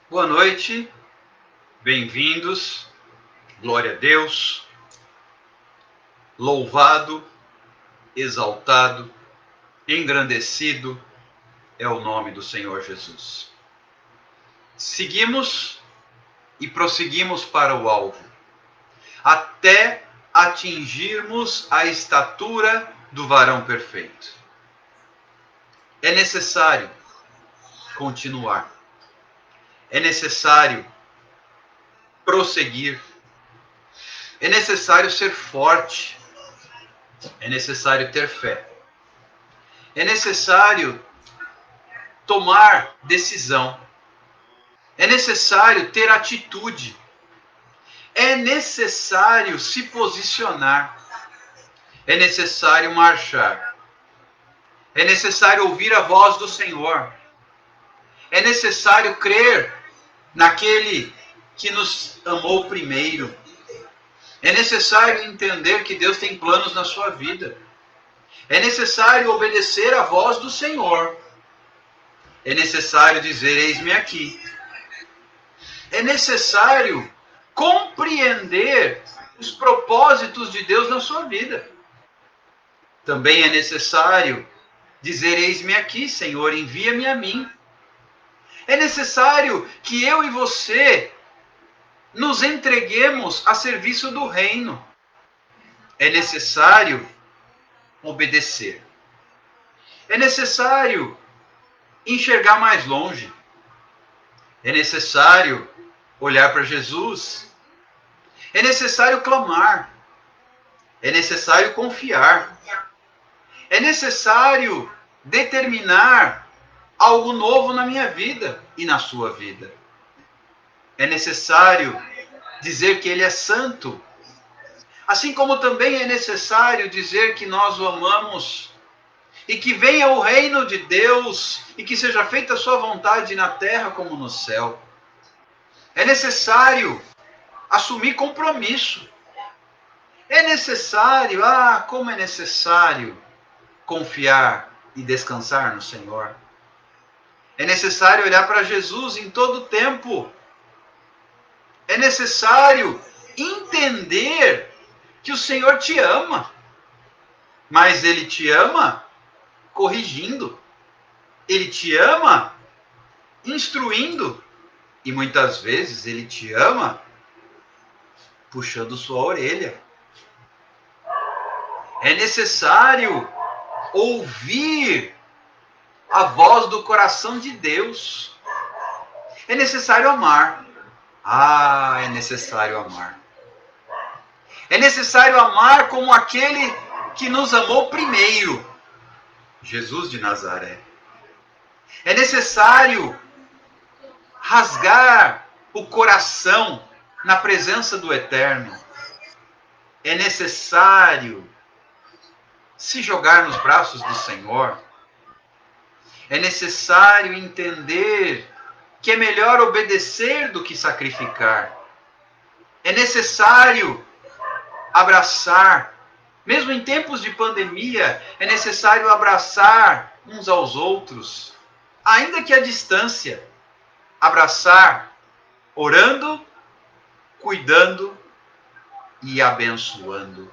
Boa noite, bem-vindos, glória a Deus, louvado, exaltado, engrandecido é o nome do Senhor Jesus. Seguimos e prosseguimos para o alvo, até atingirmos a estatura do varão perfeito. É necessário continuar, é necessário prosseguir, é necessário ser forte, é necessário ter fé, é necessário tomar decisão, é necessário ter atitude, é necessário se posicionar, é necessário marchar, é necessário ouvir a voz do Senhor, é necessário crer naquele que nos amou primeiro, é necessário entender que Deus tem planos na sua vida, é necessário obedecer à voz do Senhor, é necessário dizer: eis-me aqui. É necessário compreender os propósitos de Deus na sua vida. Também é necessário dizer: eis-me aqui, Senhor, envia-me a mim. É necessário que eu e você nos entreguemos a serviço do reino. É necessário obedecer. É necessário enxergar mais longe. É necessário olhar para Jesus. É necessário clamar. É necessário confiar. É necessário determinar algo novo na minha vida e na sua vida. É necessário dizer que Ele é santo. Assim como também é necessário dizer que nós o amamos e que venha o reino de Deus e que seja feita a sua vontade na terra como no céu. É necessário assumir compromisso. É necessário, como é necessário confiar e descansar no Senhor. É necessário olhar para Jesus em todo o tempo. É necessário entender que o Senhor te ama. Mas Ele te ama corrigindo. Ele te ama instruindo. E muitas vezes Ele te ama puxando sua orelha. É necessário ouvir a voz do coração de Deus. É necessário amar. É necessário amar. É necessário amar como aquele que nos amou primeiro, Jesus de Nazaré. É necessário rasgar o coração na presença do Eterno. É necessário se jogar nos braços do Senhor. É necessário entender que é melhor obedecer do que sacrificar. É necessário abraçar. Mesmo em tempos de pandemia, é necessário abraçar uns aos outros, ainda que à distância. Abraçar, orando, cuidando e abençoando.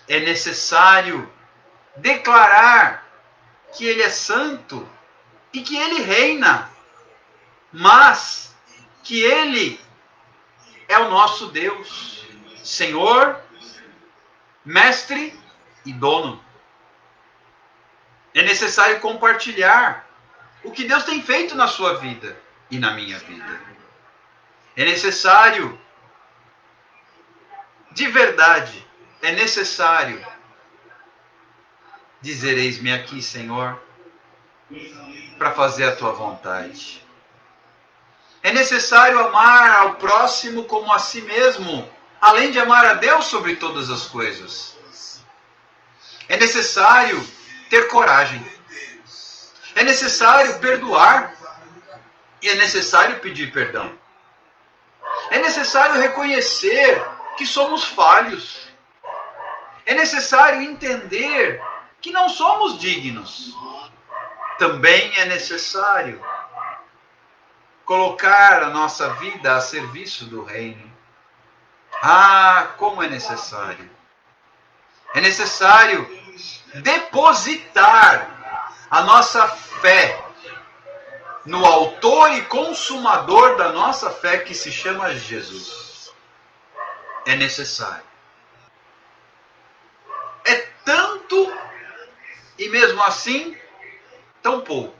É necessário declarar que Ele é santo e que Ele reina, mas que Ele é o nosso Deus, Senhor, Mestre e Dono. É necessário compartilhar o que Deus tem feito na sua vida e na minha vida. É necessário, de verdade, é necessário dizer: eis-me aqui, Senhor, para fazer a tua vontade. É necessário amar ao próximo como a si mesmo, além de amar a Deus sobre todas as coisas. É necessário ter coragem. É necessário perdoar. E é necessário pedir perdão. É necessário reconhecer que somos falhos. É necessário entender que não somos dignos. Também é necessário colocar a nossa vida a serviço do reino. Ah, como é necessário! É necessário depositar a nossa fé no autor e consumador da nossa fé, que se chama Jesus. É necessário. É tanto e mesmo assim tão pouco.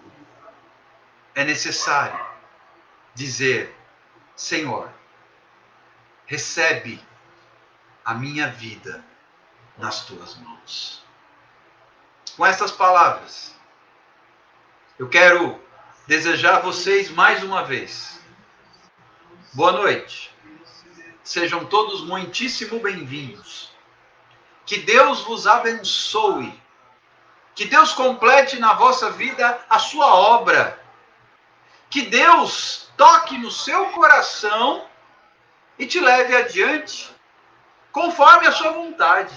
É necessário dizer: Senhor, recebe a minha vida nas tuas mãos. Com estas palavras, eu quero desejar a vocês mais uma vez boa noite. Sejam todos muitíssimo bem-vindos. Que Deus vos abençoe. Que Deus complete na vossa vida a sua obra. Que Deus toque no seu coração e te leve adiante conforme a sua vontade.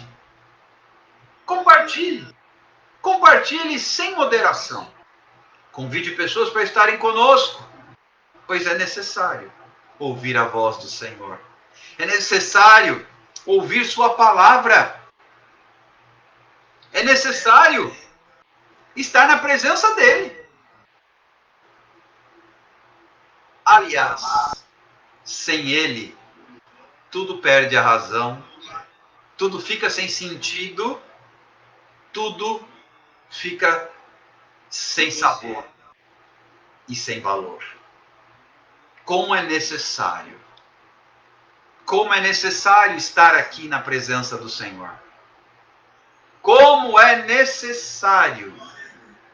Compartilhe. Compartilhe sem moderação. Convide pessoas para estarem conosco, pois é necessário ouvir a voz do Senhor. É necessário ouvir sua palavra. É necessário estar na presença dele. Aliás, sem ele, tudo perde a razão, tudo fica sem sentido, tudo fica sem sabor e sem valor. Como é necessário estar aqui na presença do Senhor. Como é necessário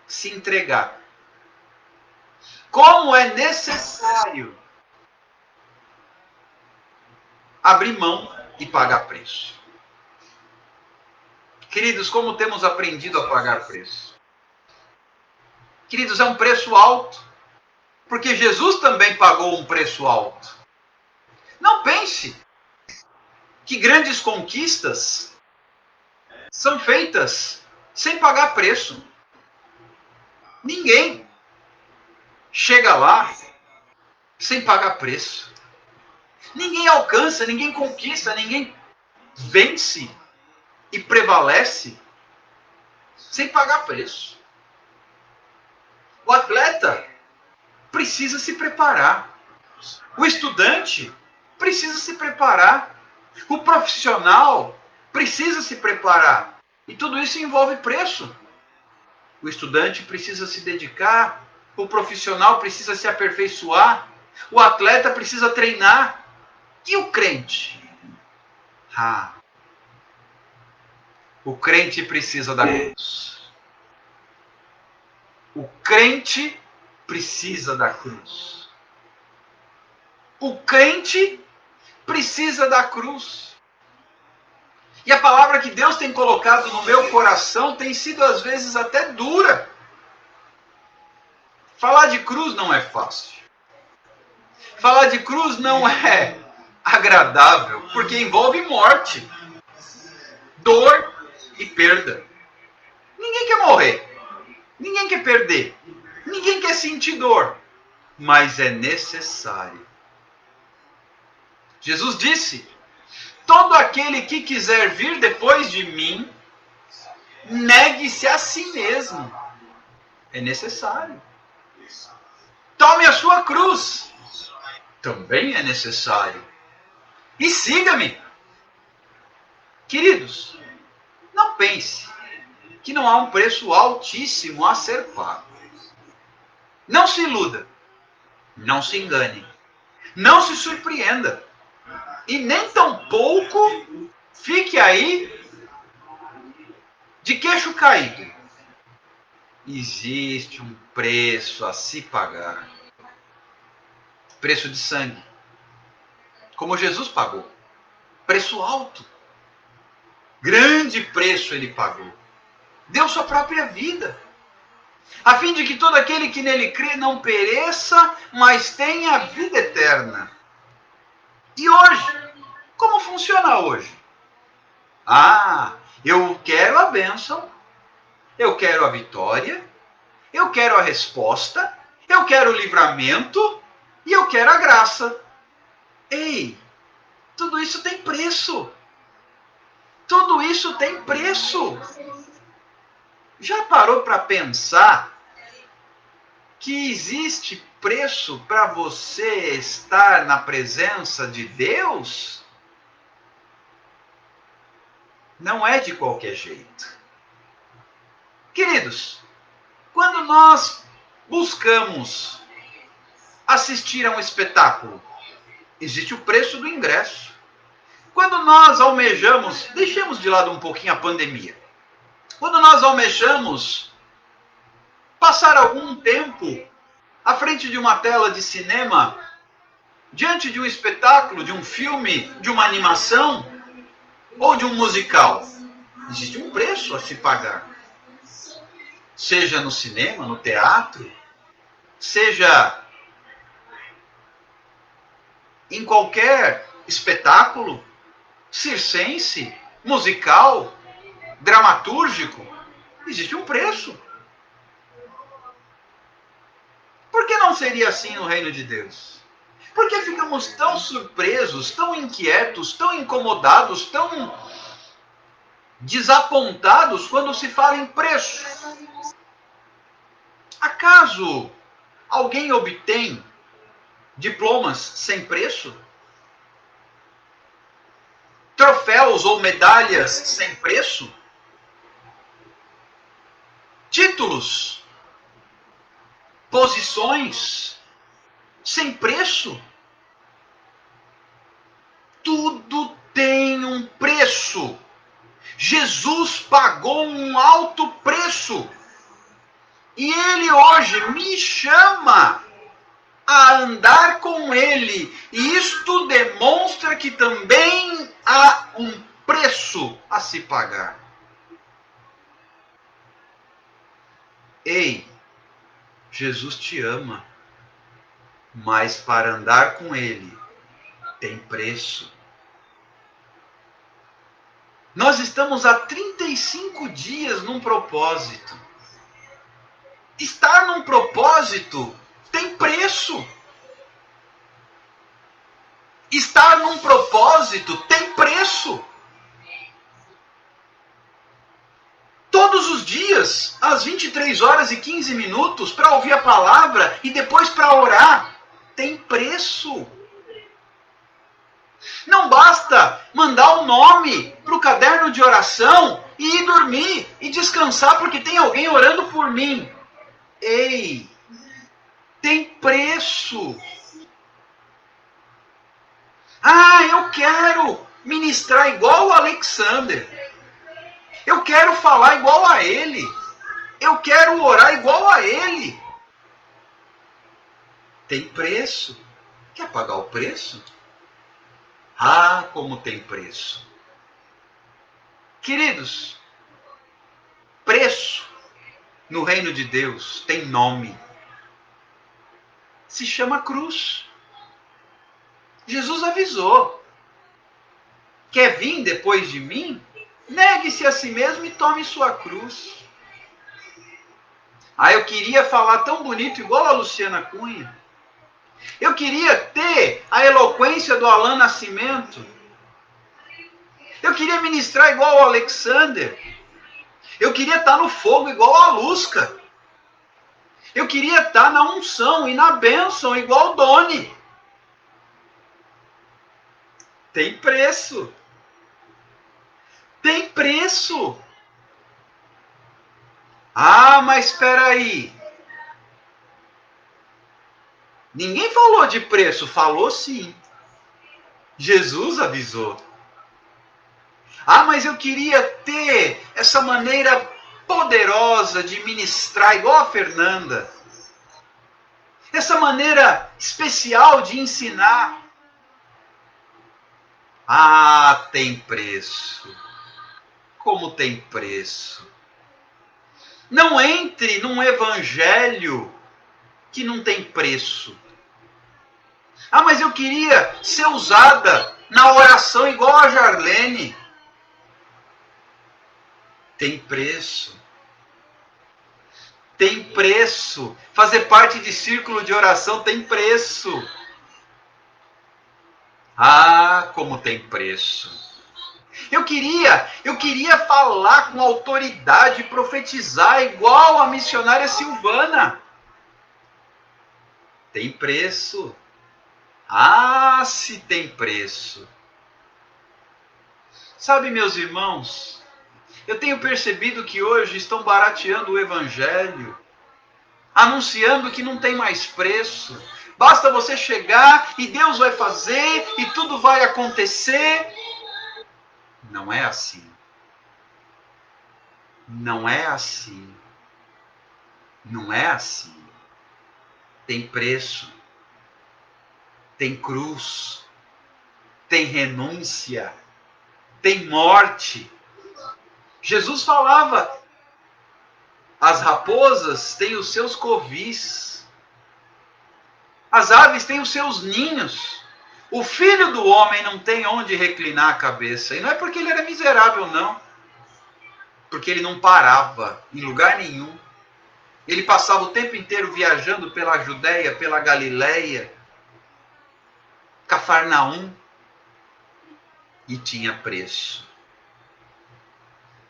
se entregar. Como é necessário abrir mão e pagar preço. Queridos, como temos aprendido a pagar preço? Queridos, é um preço alto, porque Jesus também pagou um preço alto. Não pense que grandes conquistas são feitas sem pagar preço. Ninguém chega lá sem pagar preço. Ninguém alcança, ninguém conquista, ninguém vence e prevalece sem pagar preço. O atleta precisa se preparar. O estudante precisa se preparar. O profissional precisa se preparar. E tudo isso envolve preço. O estudante precisa se dedicar. O profissional precisa se aperfeiçoar. O atleta precisa treinar. E o crente? O crente precisa da cruz. O crente precisa da cruz. O crente precisa da cruz. E a palavra que Deus tem colocado no meu coração tem sido às vezes até dura. Falar de cruz não é fácil. Falar de cruz não é agradável, porque envolve morte, dor e perda. Ninguém quer morrer. Ninguém quer perder. Ninguém quer sentir dor. Mas é necessário. Jesus disse: todo aquele que quiser vir depois de mim, negue-se a si mesmo. É necessário. Tome a sua cruz. Também é necessário. E siga-me. Queridos, não pense que não há um preço altíssimo a ser pago. Não se iluda. Não se engane. Não se surpreenda. E nem tampouco fique aí de queixo caído. Existe um preço a se pagar. Preço de sangue. Como Jesus pagou. Preço alto. Grande preço ele pagou. Deu sua própria vida. A fim de que todo aquele que nele crê não pereça, mas tenha a vida eterna. E hoje? Como funciona hoje? Eu quero a bênção, eu quero a vitória, eu quero a resposta, eu quero o livramento e quero a graça. Ei, tudo isso tem preço. Tudo isso tem preço. Já parou para pensar que existe preço para você estar na presença de Deus? Não é de qualquer jeito. Queridos, quando nós buscamos assistir a um espetáculo, existe o preço do ingresso. Quando nós almejamos, deixemos de lado um pouquinho a pandemia. Quando nós almejamos passar algum tempo à frente de uma tela de cinema, diante de um espetáculo, de um filme, de uma animação ou de um musical, existe um preço a se pagar. Seja no cinema, no teatro, seja em qualquer espetáculo circense, musical, dramatúrgico, existe um preço. Por que não seria assim no reino de Deus? Por que ficamos tão surpresos, tão inquietos, tão incomodados, tão desapontados quando se fala em preço? Acaso alguém obtém diplomas sem preço? Troféus ou medalhas sem preço? Títulos? Posições sem preço? Tudo tem um preço. Jesus pagou um alto preço. E Ele hoje me chama a andar com Ele. E isto demonstra que também há um preço a se pagar. Ei, Jesus te ama, mas para andar com Ele tem preço. Nós estamos há 35 dias num propósito. Estar num propósito tem preço. Estar num propósito tem preço. Todos os dias, às 23 horas e 15 minutos, para ouvir a palavra e depois para orar, tem preço. Não basta mandar o nome para o caderno de oração e ir dormir e descansar porque tem alguém orando por mim. Ei, tem preço. Ah, eu quero ministrar igual o Alexander. Eu quero falar igual a ele. Eu quero orar igual a ele. Tem preço. Quer pagar o preço? Ah, como tem preço. Queridos, preço no reino de Deus tem nome. Se chama cruz. Jesus avisou. Quer vir depois de mim? Negue-se a si mesmo e tome sua cruz. Ah, eu queria falar tão bonito igual a Luciana Cunha. Eu queria ter a eloquência do Alan Nascimento. Eu queria ministrar igual ao Alexander. Eu queria estar no fogo igual a Lusca. Eu queria estar na unção e na bênção igual o Doni. Tem preço. Tem preço. Ah, mas espera aí. Ninguém falou de preço, falou sim. Jesus avisou. Ah, mas eu queria ter essa maneira poderosa de ministrar igual a Fernanda. Essa maneira especial de ensinar. Ah, tem preço. Como tem preço. Não entre num evangelho que não tem preço. Ah, mas eu queria ser usada na oração igual a Jarlene. Tem preço. Tem preço. Fazer parte de círculo de oração tem preço. Ah, como tem preço. Eu queria falar com autoridade, profetizar igual a missionária Silvana. Tem preço. Ah, se tem preço. Sabe, meus irmãos, eu tenho percebido que hoje estão barateando o evangelho, anunciando que não tem mais preço. Basta você chegar e Deus vai fazer e tudo vai acontecer. Não é assim. Não é assim. Não é assim. Tem preço. Tem cruz. Tem renúncia. Tem morte. Jesus falava: as raposas têm os seus covis. As aves têm os seus ninhos. O filho do homem não tem onde reclinar a cabeça. E não é porque ele era miserável, não. Porque ele não parava em lugar nenhum. Ele passava o tempo inteiro viajando pela Judéia, pela Galileia, Cafarnaum, e tinha preço.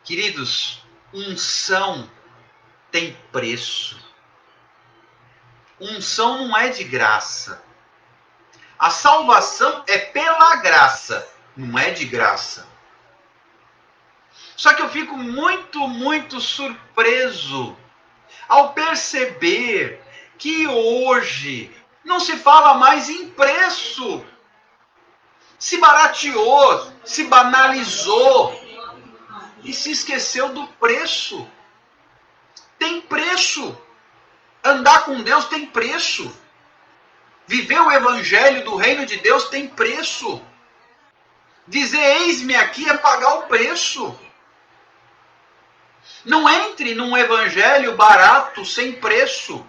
Queridos, unção tem preço. Unção não é de graça. A salvação é pela graça, não é de graça. Só que eu fico muito surpreso ao perceber que hoje não se fala mais em preço. Se barateou, se banalizou e se esqueceu do preço. Tem preço. Andar com Deus tem preço. Viver o evangelho do reino de Deus tem preço. Dizer eis-me aqui é pagar o preço. Não entre num evangelho barato, sem preço,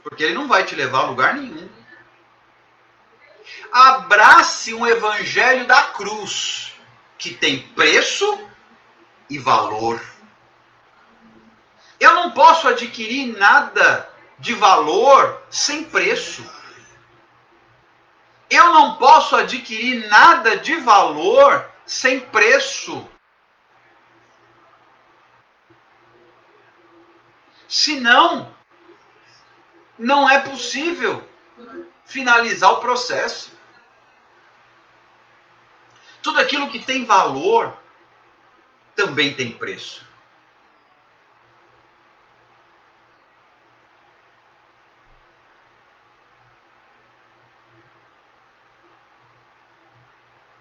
porque ele não vai te levar a lugar nenhum. Abrace um evangelho da cruz, que tem preço e valor. Eu não posso adquirir nada de valor sem preço. Eu não posso adquirir nada de valor sem preço. Senão, não é possível finalizar o processo. Tudo aquilo que tem valor também tem preço.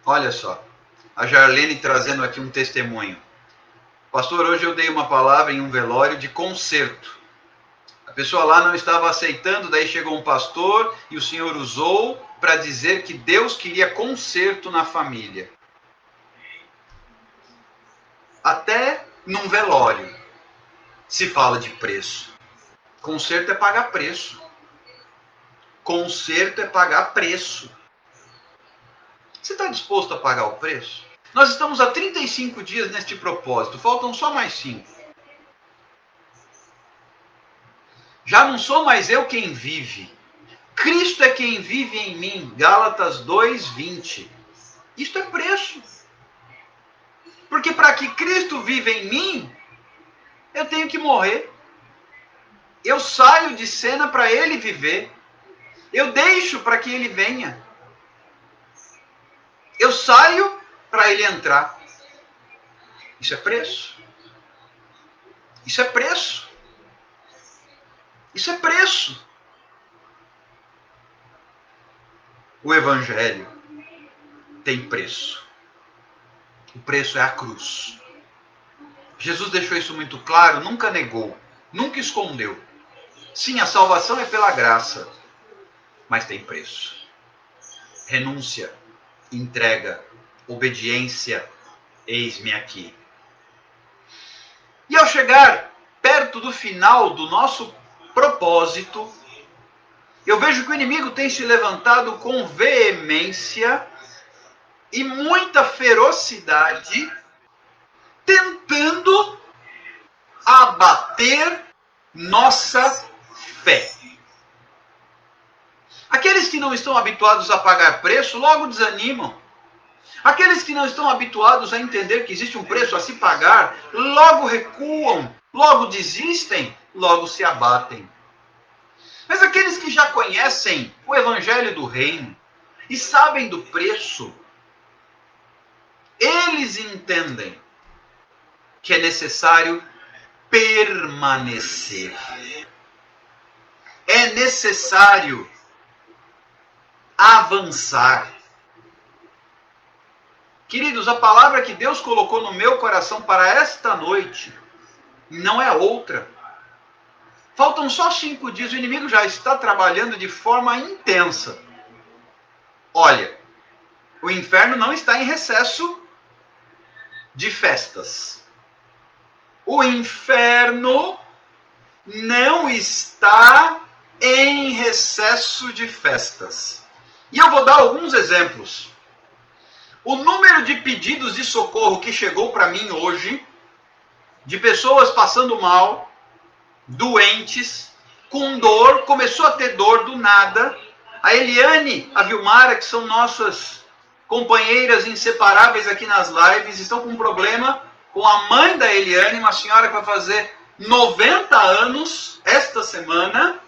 Olha só, a Jarlene trazendo aqui um testemunho. Pastor, hoje eu dei uma palavra em um velório de conserto. A pessoa lá não estava aceitando, daí chegou um pastor e o senhor usou para dizer que Deus queria conserto na família. Até num velório se fala de preço. Conserto é pagar preço. Conserto é pagar preço. Você está disposto a pagar o preço? Nós estamos há 35 dias neste propósito, faltam só mais 5. Já não sou mais eu quem vive. Cristo é quem vive em mim. Gálatas 2:20. Isto é preço. Porque para que Cristo viva em mim, eu tenho que morrer. Eu saio de cena para Ele viver. Eu deixo para que Ele venha. Eu saio para Ele entrar. Isso é preço. Isso é preço. Isso é preço. O Evangelho tem preço. O preço é a cruz. Jesus deixou isso muito claro, nunca negou, nunca escondeu. Sim, a salvação é pela graça, mas tem preço. Renúncia, entrega, obediência, eis-me aqui. E ao chegar perto do final do nosso propósito, eu vejo que o inimigo tem se levantado com veemência e muita ferocidade, tentando abater nossa fé. Aqueles que não estão habituados a pagar preço logo desanimam. Aqueles que não estão habituados a entender que existe um preço a se pagar, logo recuam, logo desistem, logo se abatem. Mas aqueles que já conhecem o Evangelho do Reino e sabem do preço, eles entendem que é necessário permanecer. É necessário avançar. Queridos, a palavra que Deus colocou no meu coração para esta noite não é outra. Faltam só 5 dias, o inimigo já está trabalhando de forma intensa. Olha, o inferno não está em recesso de festas. O inferno não está em recesso de festas. E eu vou dar alguns exemplos. O número de pedidos de socorro que chegou para mim hoje, de pessoas passando mal, doentes, com dor, começou a ter dor do nada. A Eliane, a Vilmara, que são nossas companheiras inseparáveis aqui nas lives, estão com um problema com a mãe da Eliane, uma senhora que vai fazer 90 anos esta semana.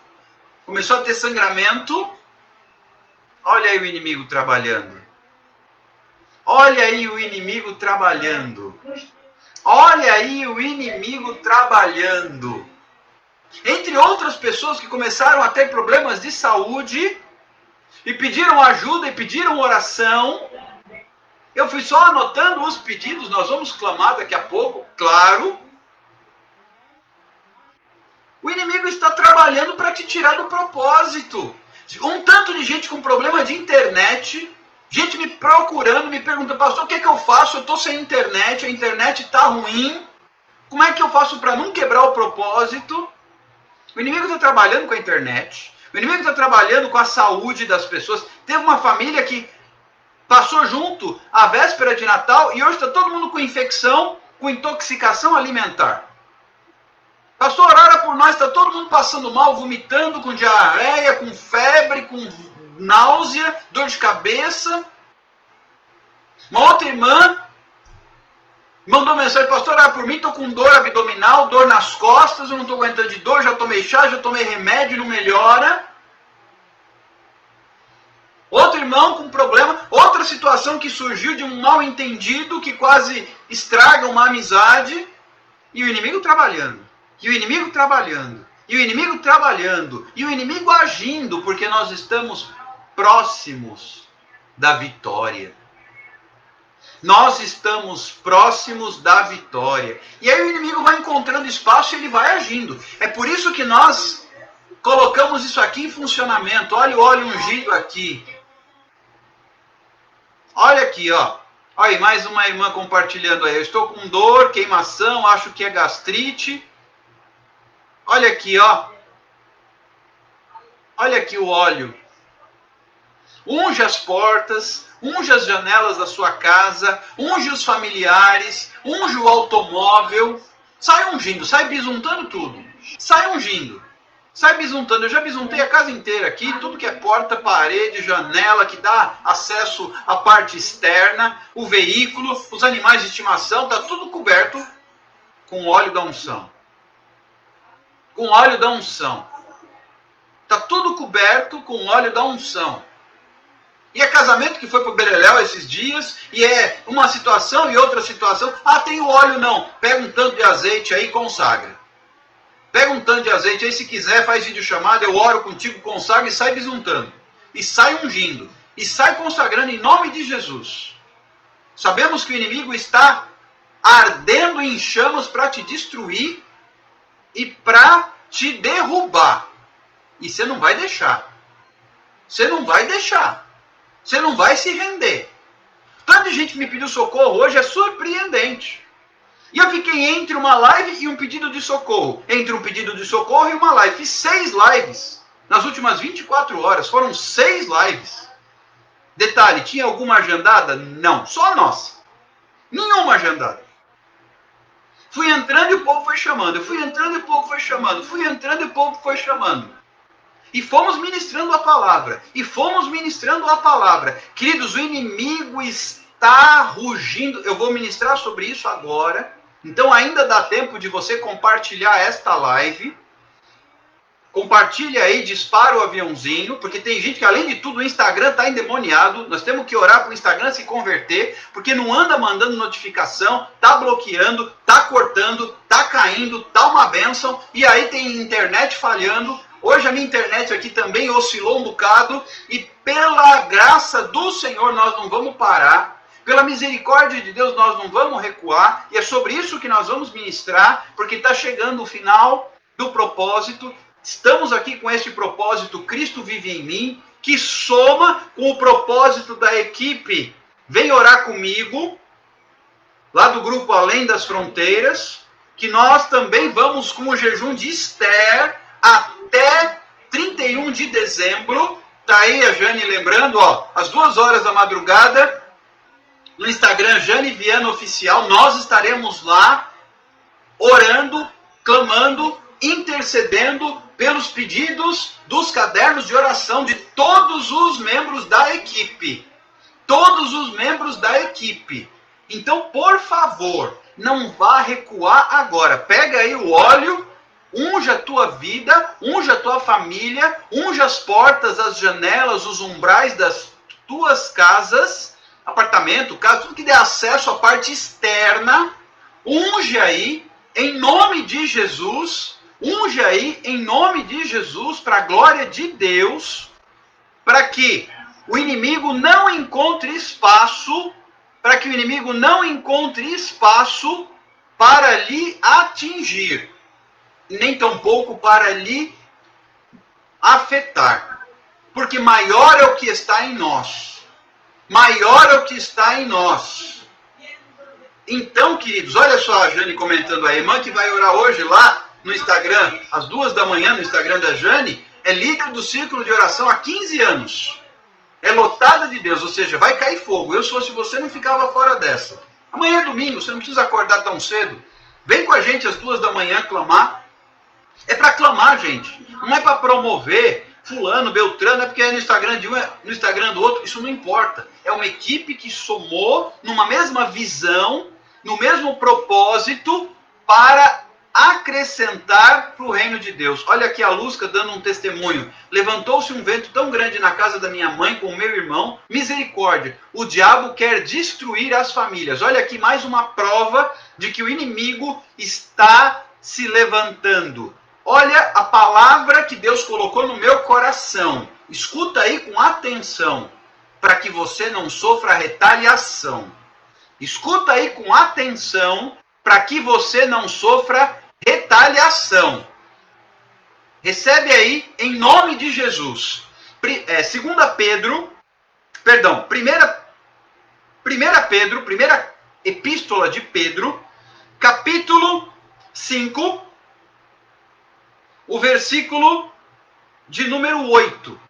Começou a ter sangramento. Olha aí o inimigo trabalhando. Olha aí o inimigo trabalhando. Olha aí o inimigo trabalhando. Entre outras pessoas que começaram a ter problemas de saúde e pediram ajuda e pediram oração. Eu fui só anotando os pedidos, nós vamos clamar daqui a pouco, claro. O inimigo está trabalhando para te tirar do propósito. Um tanto de gente com problema de internet, gente me procurando, me perguntando, pastor, o que é que eu faço? Eu estou sem internet, a internet está ruim. Como é que eu faço para não quebrar o propósito? O inimigo está trabalhando com a internet. O inimigo está trabalhando com a saúde das pessoas. Teve uma família que passou junto a véspera de Natal e hoje está todo mundo com infecção, com intoxicação alimentar. Pastor, ora por nós, está todo mundo passando mal, vomitando, com diarreia, com febre, com náusea, dor de cabeça. Uma outra irmã mandou mensagem, pastor, ora por mim, estou com dor abdominal, dor nas costas, eu não estou aguentando de dor, já tomei chá, já tomei remédio, não melhora. Outro irmão com problema, outra situação que surgiu de um mal entendido que quase estraga uma amizade. E o inimigo trabalhando, e o inimigo trabalhando, e o inimigo trabalhando, e o inimigo agindo, porque nós estamos próximos da vitória. Nós estamos próximos da vitória. E aí o inimigo vai encontrando espaço e ele vai agindo. É por isso que nós colocamos isso aqui em funcionamento. Olha o óleo ungido aqui. Olha aqui, ó. Olha aí, mais uma irmã compartilhando aí. Eu estou com dor, queimação, acho que é gastrite. Olha aqui, ó. Olha aqui o óleo. Unge as portas, unge as janelas da sua casa, unge os familiares, unge o automóvel. Sai ungindo, sai bisuntando tudo. Sai ungindo. Sai bisuntando. Eu já bisuntei a casa inteira aqui, tudo que é porta, parede, janela, que dá acesso à parte externa, o veículo, os animais de estimação, está tudo coberto com óleo da unção. Com óleo da unção. Está tudo coberto com óleo da unção. E é casamento que foi pro Beleléu esses dias, e é uma situação e outra situação. Ah, tem o óleo não. Pega um tanto de azeite aí e consagra. Pega um tanto de azeite aí, se quiser, faz videochamada, eu oro contigo, consagra e sai bisuntando. E sai ungindo. E sai consagrando em nome de Jesus. Sabemos que o inimigo está ardendo em chamas para te destruir e para te derrubar. E você não vai deixar. Você não vai deixar. Você não vai se render. Tanta gente que me pediu socorro hoje é surpreendente. E eu fiquei entre uma live e um pedido de socorro. Entre um pedido de socorro e uma live. Fiz 6 lives. Nas últimas 24 horas. Foram 6 lives. Detalhe, tinha alguma agendada? Não. Só a nossa. Nenhuma agendada. Fui entrando e o povo foi chamando. Eu fui entrando e o povo foi chamando. Fui entrando e o povo foi chamando. E fomos ministrando a palavra. E fomos ministrando a palavra. Queridos, o inimigo está está rugindo. Eu vou ministrar sobre isso agora. Então ainda dá tempo de você compartilhar esta live. Compartilha aí, dispara o aviãozinho, porque tem gente que, além de tudo, o Instagram está endemoniado. Nós temos que orar para o Instagram se converter, porque não anda mandando notificação, tá bloqueando, tá cortando, tá caindo, tá uma bênção, e aí tem internet falhando. Hoje a minha internet aqui também oscilou um bocado, e pela graça do Senhor nós não vamos parar. Pela misericórdia de Deus nós não vamos recuar, e é sobre isso que nós vamos ministrar, porque está chegando o final do propósito. Estamos aqui com este propósito, Cristo vive em mim, que soma com o propósito da equipe. Vem orar comigo, lá do grupo Além das Fronteiras, que nós também vamos com o jejum de Esther até 31 de dezembro. Tá aí a Jane lembrando, ó, às 2 horas da madrugada, no Instagram Jane Viana Oficial, nós estaremos lá orando, clamando, intercedendo pelos pedidos dos cadernos de oração de todos os membros da equipe. Todos os membros da equipe. Então, por favor, não vá recuar agora. Pega aí o óleo, unja a tua vida, unja a tua família, unja as portas, as janelas, os umbrais das tuas casas, apartamento, casa, tudo que dê acesso à parte externa. Unge aí, em nome de Jesus. Unge aí, em nome de Jesus, para a glória de Deus, para que o inimigo não encontre espaço, para lhe atingir, nem tampouco para lhe afetar. Porque maior é o que está em nós. Maior é o que está em nós. Então, queridos, olha só a Jane comentando, a irmã que vai orar hoje lá no Instagram, às 2 da manhã, no Instagram da Jane, é líder do círculo de oração há 15 anos. É lotada de Deus, ou seja, vai cair fogo. Eu, se fosse você, não ficava fora dessa. Amanhã é domingo, você não precisa acordar tão cedo. Vem com a gente às 2 da manhã clamar. É para clamar, gente. Não é para promover fulano, beltrano, é porque é no Instagram de um, é no Instagram do outro. Isso não importa. É uma equipe que somou numa mesma visão, no mesmo propósito, para acrescentar para o reino de Deus. Olha aqui a Luzca dando um testemunho. Levantou-se um vento tão grande na casa da minha mãe com o meu irmão. Misericórdia. O diabo quer destruir as famílias. Olha aqui mais uma prova de que o inimigo está se levantando. Olha a palavra que Deus colocou no meu coração. Escuta aí com atenção, para que você não sofra retaliação. Escuta aí com atenção, para que você não sofra retaliação. Recebe aí, em nome de Jesus. 1 Pedro, perdão, 1 Pedro, primeira epístola de Pedro, capítulo 5, o versículo de número 8.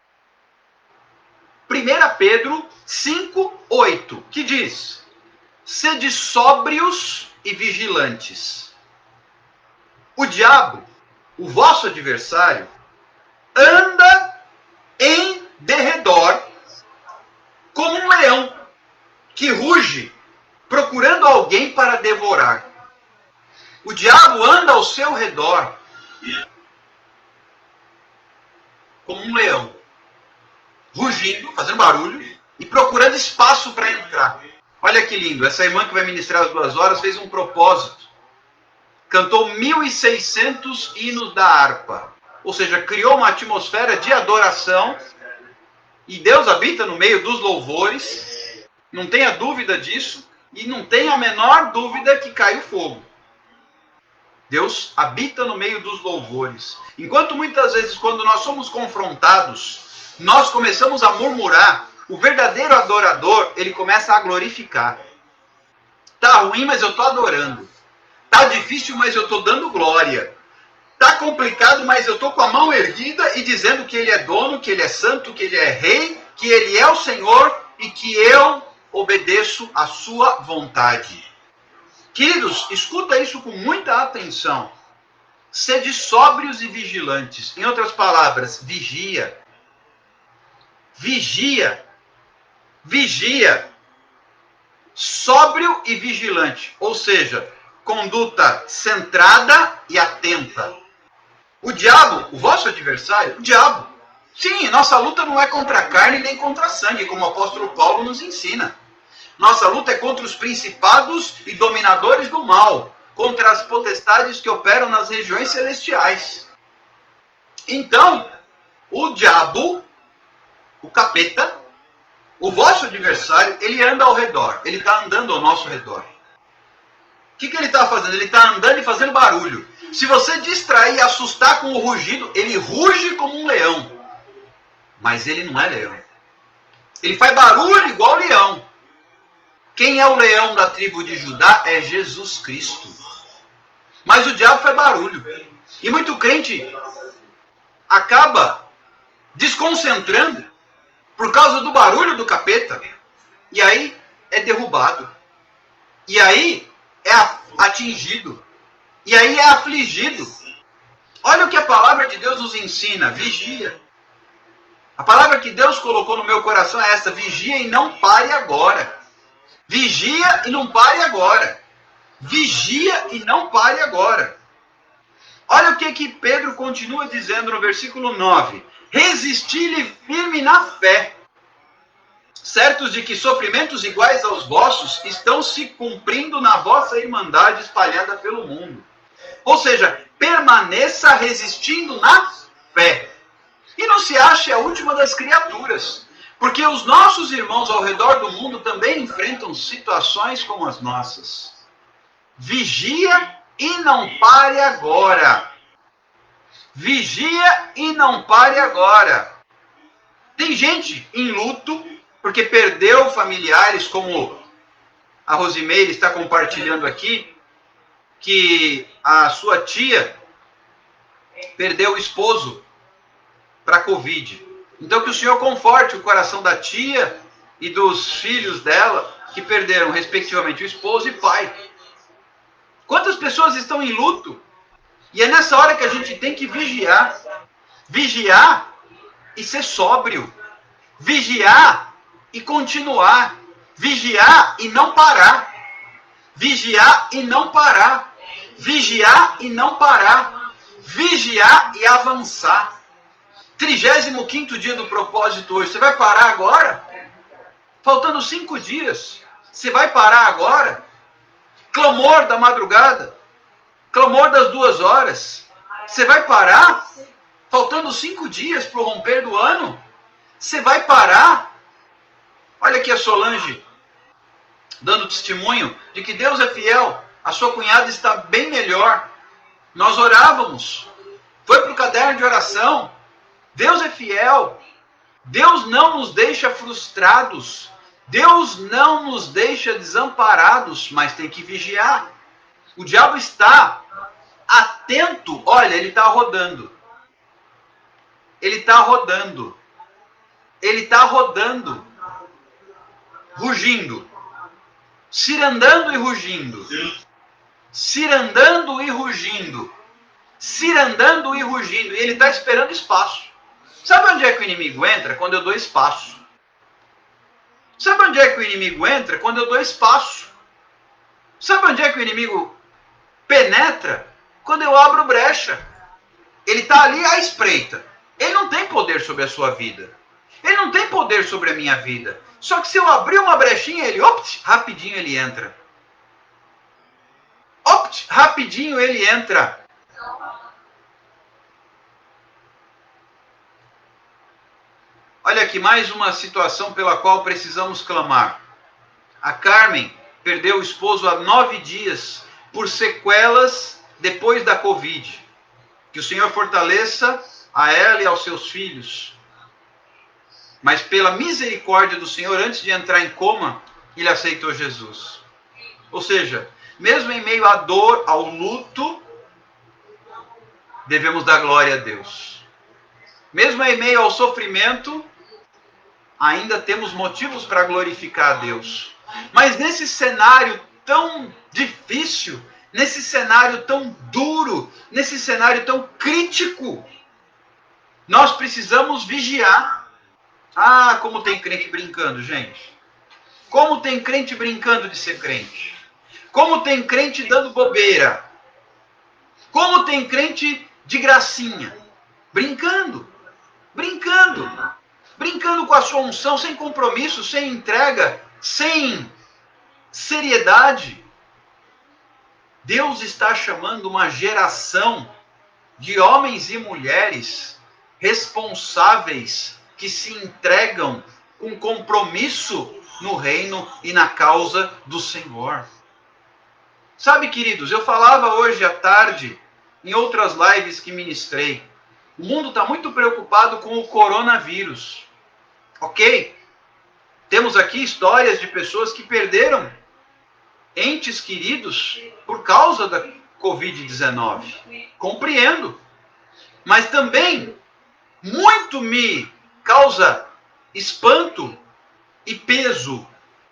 1 Pedro 5, 8, que diz: sede sóbrios e vigilantes. O diabo, o vosso adversário, anda em derredor como um leão que ruge, procurando alguém para devorar. O diabo anda ao seu redor como um leão, rugindo, fazendo barulho e procurando espaço para entrar. Olha que lindo, essa irmã que vai ministrar às 2 horas fez um propósito. Cantou 1.600 hinos da harpa. Ou seja, criou uma atmosfera de adoração. E Deus habita no meio dos louvores. Não tenha dúvida disso. E não tenha a menor dúvida que caiu fogo. Deus habita no meio dos louvores. Enquanto muitas vezes, quando nós somos confrontados, nós começamos a murmurar, o verdadeiro adorador, ele começa a glorificar. Tá ruim, mas eu estou adorando. Tá difícil, mas eu estou dando glória. Tá complicado, mas eu estou com a mão erguida e dizendo que ele é dono, que ele é santo, que ele é rei, que ele é o Senhor e que eu obedeço a sua vontade. Queridos, escuta isso com muita atenção. Sede sóbrios e vigilantes. Em outras palavras, vigia. Vigia. Vigia. sóbrio e vigilante, ou seja, conduta centrada e atenta. O diabo, o vosso adversário, o diabo. Sim, nossa luta não é contra a carne nem contra a sangue, como o apóstolo Paulo nos ensina. Nossa luta é contra os principados e dominadores do mal, contra as potestades que operam nas regiões celestiais. Então, o diabo, o capeta, o vosso adversário, ele anda ao redor, ele está andando ao nosso redor. O que ele está fazendo? Ele está andando e fazendo barulho. Se você distrair e assustar com o rugido, ele ruge como um leão. Mas ele não é leão. Ele faz barulho igual leão. Quem é o leão da tribo de Judá é Jesus Cristo. Mas o diabo faz barulho. E muito crente acaba desconcentrando por causa do barulho do capeta. E aí é derrubado. E aí é atingido. E aí é afligido. Olha o que a palavra de Deus nos ensina. Vigia. A palavra que Deus colocou no meu coração é essa. Vigia e não pare agora. Vigia e não pare agora. Vigia e não pare agora. Olha o que Pedro continua dizendo no versículo 9. Resisti-lhe firme na fé, certos de que sofrimentos iguais aos vossos estão se cumprindo na vossa irmandade espalhada pelo mundo. Ou seja, permaneça resistindo na fé. E não se ache a última das criaturas, porque os nossos irmãos ao redor do mundo também enfrentam situações como as nossas. Vigia e não pare agora. Vigia e não pare agora. Tem gente em luto porque perdeu familiares, como a Rosimeire está compartilhando aqui, que a sua tia perdeu o esposo para a Covid. Então que o Senhor conforte o coração da tia e dos filhos dela, que perderam respectivamente o esposo e pai. Quantas pessoas estão em luto? E é nessa hora que a gente tem que vigiar. Vigiar e ser sóbrio. Vigiar e continuar. Vigiar e não parar. Vigiar e não parar. Vigiar e não parar. Vigiar e avançar. 35º dia do propósito hoje. Você vai parar agora? Faltando 5 dias. Você vai parar agora? Clamor da madrugada. Clamor das 2 horas. Você vai parar? Faltando 5 dias para o romper do ano? Você vai parar? Olha aqui a Solange dando testemunho de que Deus é fiel. A sua cunhada está bem melhor. Nós orávamos. Foi para o caderno de oração. Deus é fiel. Deus não nos deixa frustrados. Deus não nos deixa desamparados, mas tem que vigiar. O diabo está atento. Olha, ele está rodando. Ele está rodando. Ele está rodando. Rugindo. Cirandando e rugindo. Cirandando e rugindo. Cirandando e rugindo. E ele está esperando espaço. Sabe onde é que o inimigo entra? Quando eu dou espaço. Sabe onde é que o inimigo entra? Quando eu dou espaço. Sabe onde é que o inimigo penetra? Quando eu abro brecha. Ele está ali à espreita. Ele não tem poder sobre a sua vida. Ele não tem poder sobre a minha vida. Só que se eu abrir uma brechinha, ele, opt, rapidinho ele entra. Opt, rapidinho ele entra. Olha aqui, mais uma situação pela qual precisamos clamar. A Carmen perdeu o esposo há 9 dias por sequelas depois da Covid. Que o Senhor fortaleça a ela e aos seus filhos. Mas pela misericórdia do Senhor, antes de entrar em coma, ele aceitou Jesus. Ou seja, mesmo em meio à dor, ao luto, devemos dar glória a Deus. Mesmo em meio ao sofrimento, ainda temos motivos para glorificar a Deus. Mas nesse cenário tão difícil, nesse cenário tão duro, nesse cenário tão crítico, nós precisamos vigiar. Ah, como tem crente brincando, gente. Como tem crente brincando de ser crente. Como tem crente dando bobeira. Como tem crente de gracinha. Brincando. Brincando. Brincando com a sua unção, sem compromisso, sem entrega, sem seriedade. Deus está chamando uma geração de homens e mulheres responsáveis que se entregam com compromisso no reino e na causa do Senhor. Sabe, queridos, eu falava hoje à tarde, em outras lives que ministrei, o mundo está muito preocupado com o coronavírus. Ok? Temos aqui histórias de pessoas que perderam entes queridos por causa da Covid-19. Compreendo. Mas também muito me causa espanto e peso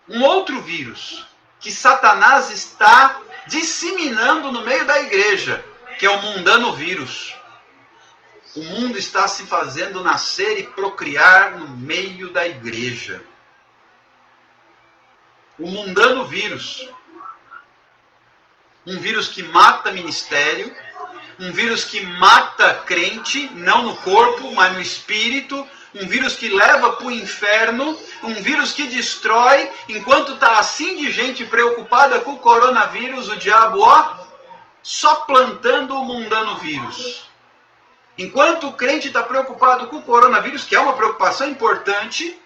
um outro vírus que Satanás está disseminando no meio da igreja, que é o mundano vírus. O mundo está se fazendo nascer e procriar no meio da igreja. O mundano vírus. Um vírus que mata ministério, um vírus que mata crente, não no corpo, mas no espírito, um vírus que leva para o inferno, um vírus que destrói. Enquanto está assim de gente preocupada com o coronavírus, o diabo, só plantando o mundano vírus. Enquanto o crente está preocupado com o coronavírus, que é uma preocupação importante,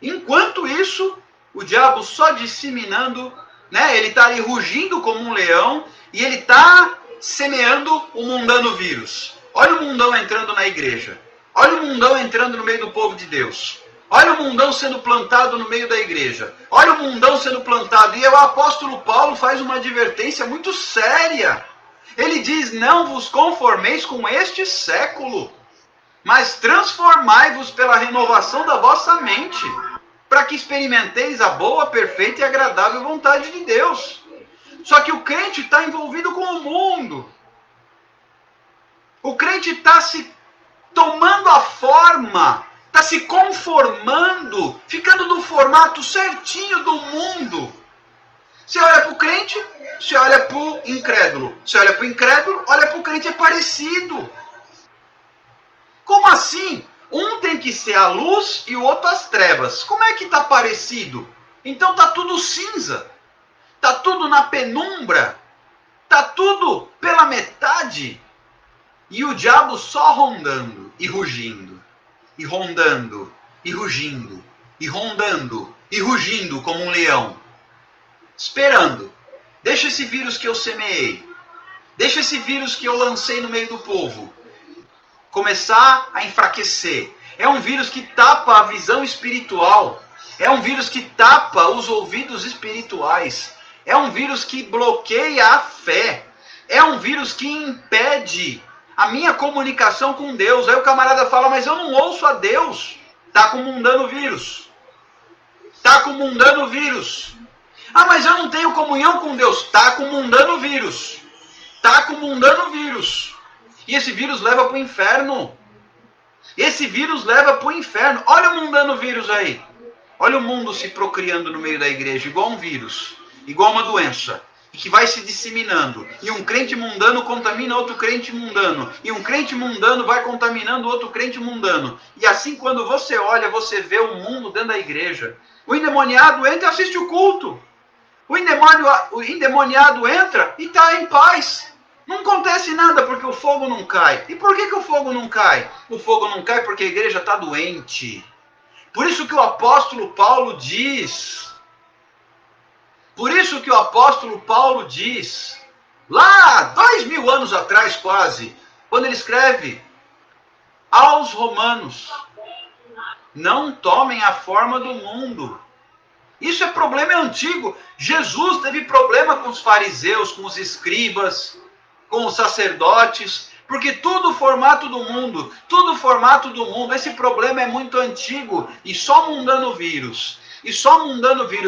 enquanto isso, o diabo só disseminando, né? Ele está ali rugindo como um leão e ele está semeando o mundano vírus. Olha o mundão entrando na igreja. Olha o mundão entrando no meio do povo de Deus. Olha o mundão sendo plantado no meio da igreja. Olha o mundão sendo plantado. E o apóstolo Paulo faz uma advertência muito séria. Ele diz, não vos conformeis com este século, mas transformai-vos pela renovação da vossa mente, para que experimenteis a boa, perfeita e agradável vontade de Deus. Só que o crente está envolvido com o mundo. O crente está se tomando a forma, está se conformando, ficando no formato certinho do mundo. Você olha para o crente, você olha para o incrédulo. Você olha para o incrédulo, olha para o crente, é parecido. Como assim? Um tem que ser a luz e o outro as trevas. Como é que está parecido? Então está tudo cinza. Está tudo na penumbra. Está tudo pela metade. E o diabo só rondando e rugindo. E rondando e rugindo. E rondando e rugindo como um leão. Esperando. Deixa esse vírus que eu semeei. Deixa esse vírus que eu lancei no meio do povo começar a enfraquecer. É um vírus que tapa a visão espiritual. É um vírus que tapa os ouvidos espirituais. É um vírus que bloqueia a fé. É um vírus que impede a minha comunicação com Deus. Aí o camarada fala, mas eu não ouço a Deus. Está com mundano vírus. Está com mundano vírus. Ah, mas eu não tenho comunhão com Deus. Está com mundano vírus. Está com mundano vírus. E esse vírus leva para o inferno. Esse vírus leva para o inferno. Olha o mundano vírus aí. Olha o mundo se procriando no meio da igreja, igual um vírus, igual uma doença, e que vai se disseminando. E um crente mundano contamina outro crente mundano. E um crente mundano vai contaminando outro crente mundano. E assim, quando você olha, você vê o mundo dentro da igreja. O endemoniado entra e assiste o culto. O endemoniado entra e está em paz. Não acontece nada porque o fogo não cai. E por que o fogo não cai? O fogo não cai porque a igreja está doente. Por isso que o apóstolo Paulo diz. Por isso que o apóstolo Paulo diz. Lá, 2000 anos atrás quase. Quando ele escreve aos romanos. Não tomem a forma do mundo. Isso é problema antigo. Jesus teve problema com os fariseus, com os escribas, com os sacerdotes, porque tudo formato do mundo, esse problema é muito antigo, e só mundano vírus,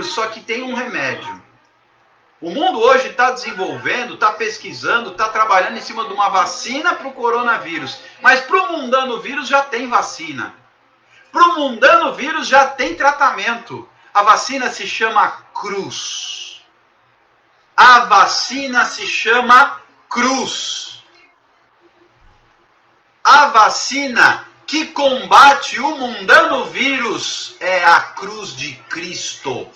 só que tem um remédio. O mundo hoje está desenvolvendo, está pesquisando, está trabalhando em cima de uma vacina para o coronavírus, mas para o mundano vírus já tem vacina. Para o mundano vírus já tem tratamento. A vacina se chama cruz. A vacina se chama cruz. A vacina que combate o mundano vírus é a cruz de Cristo.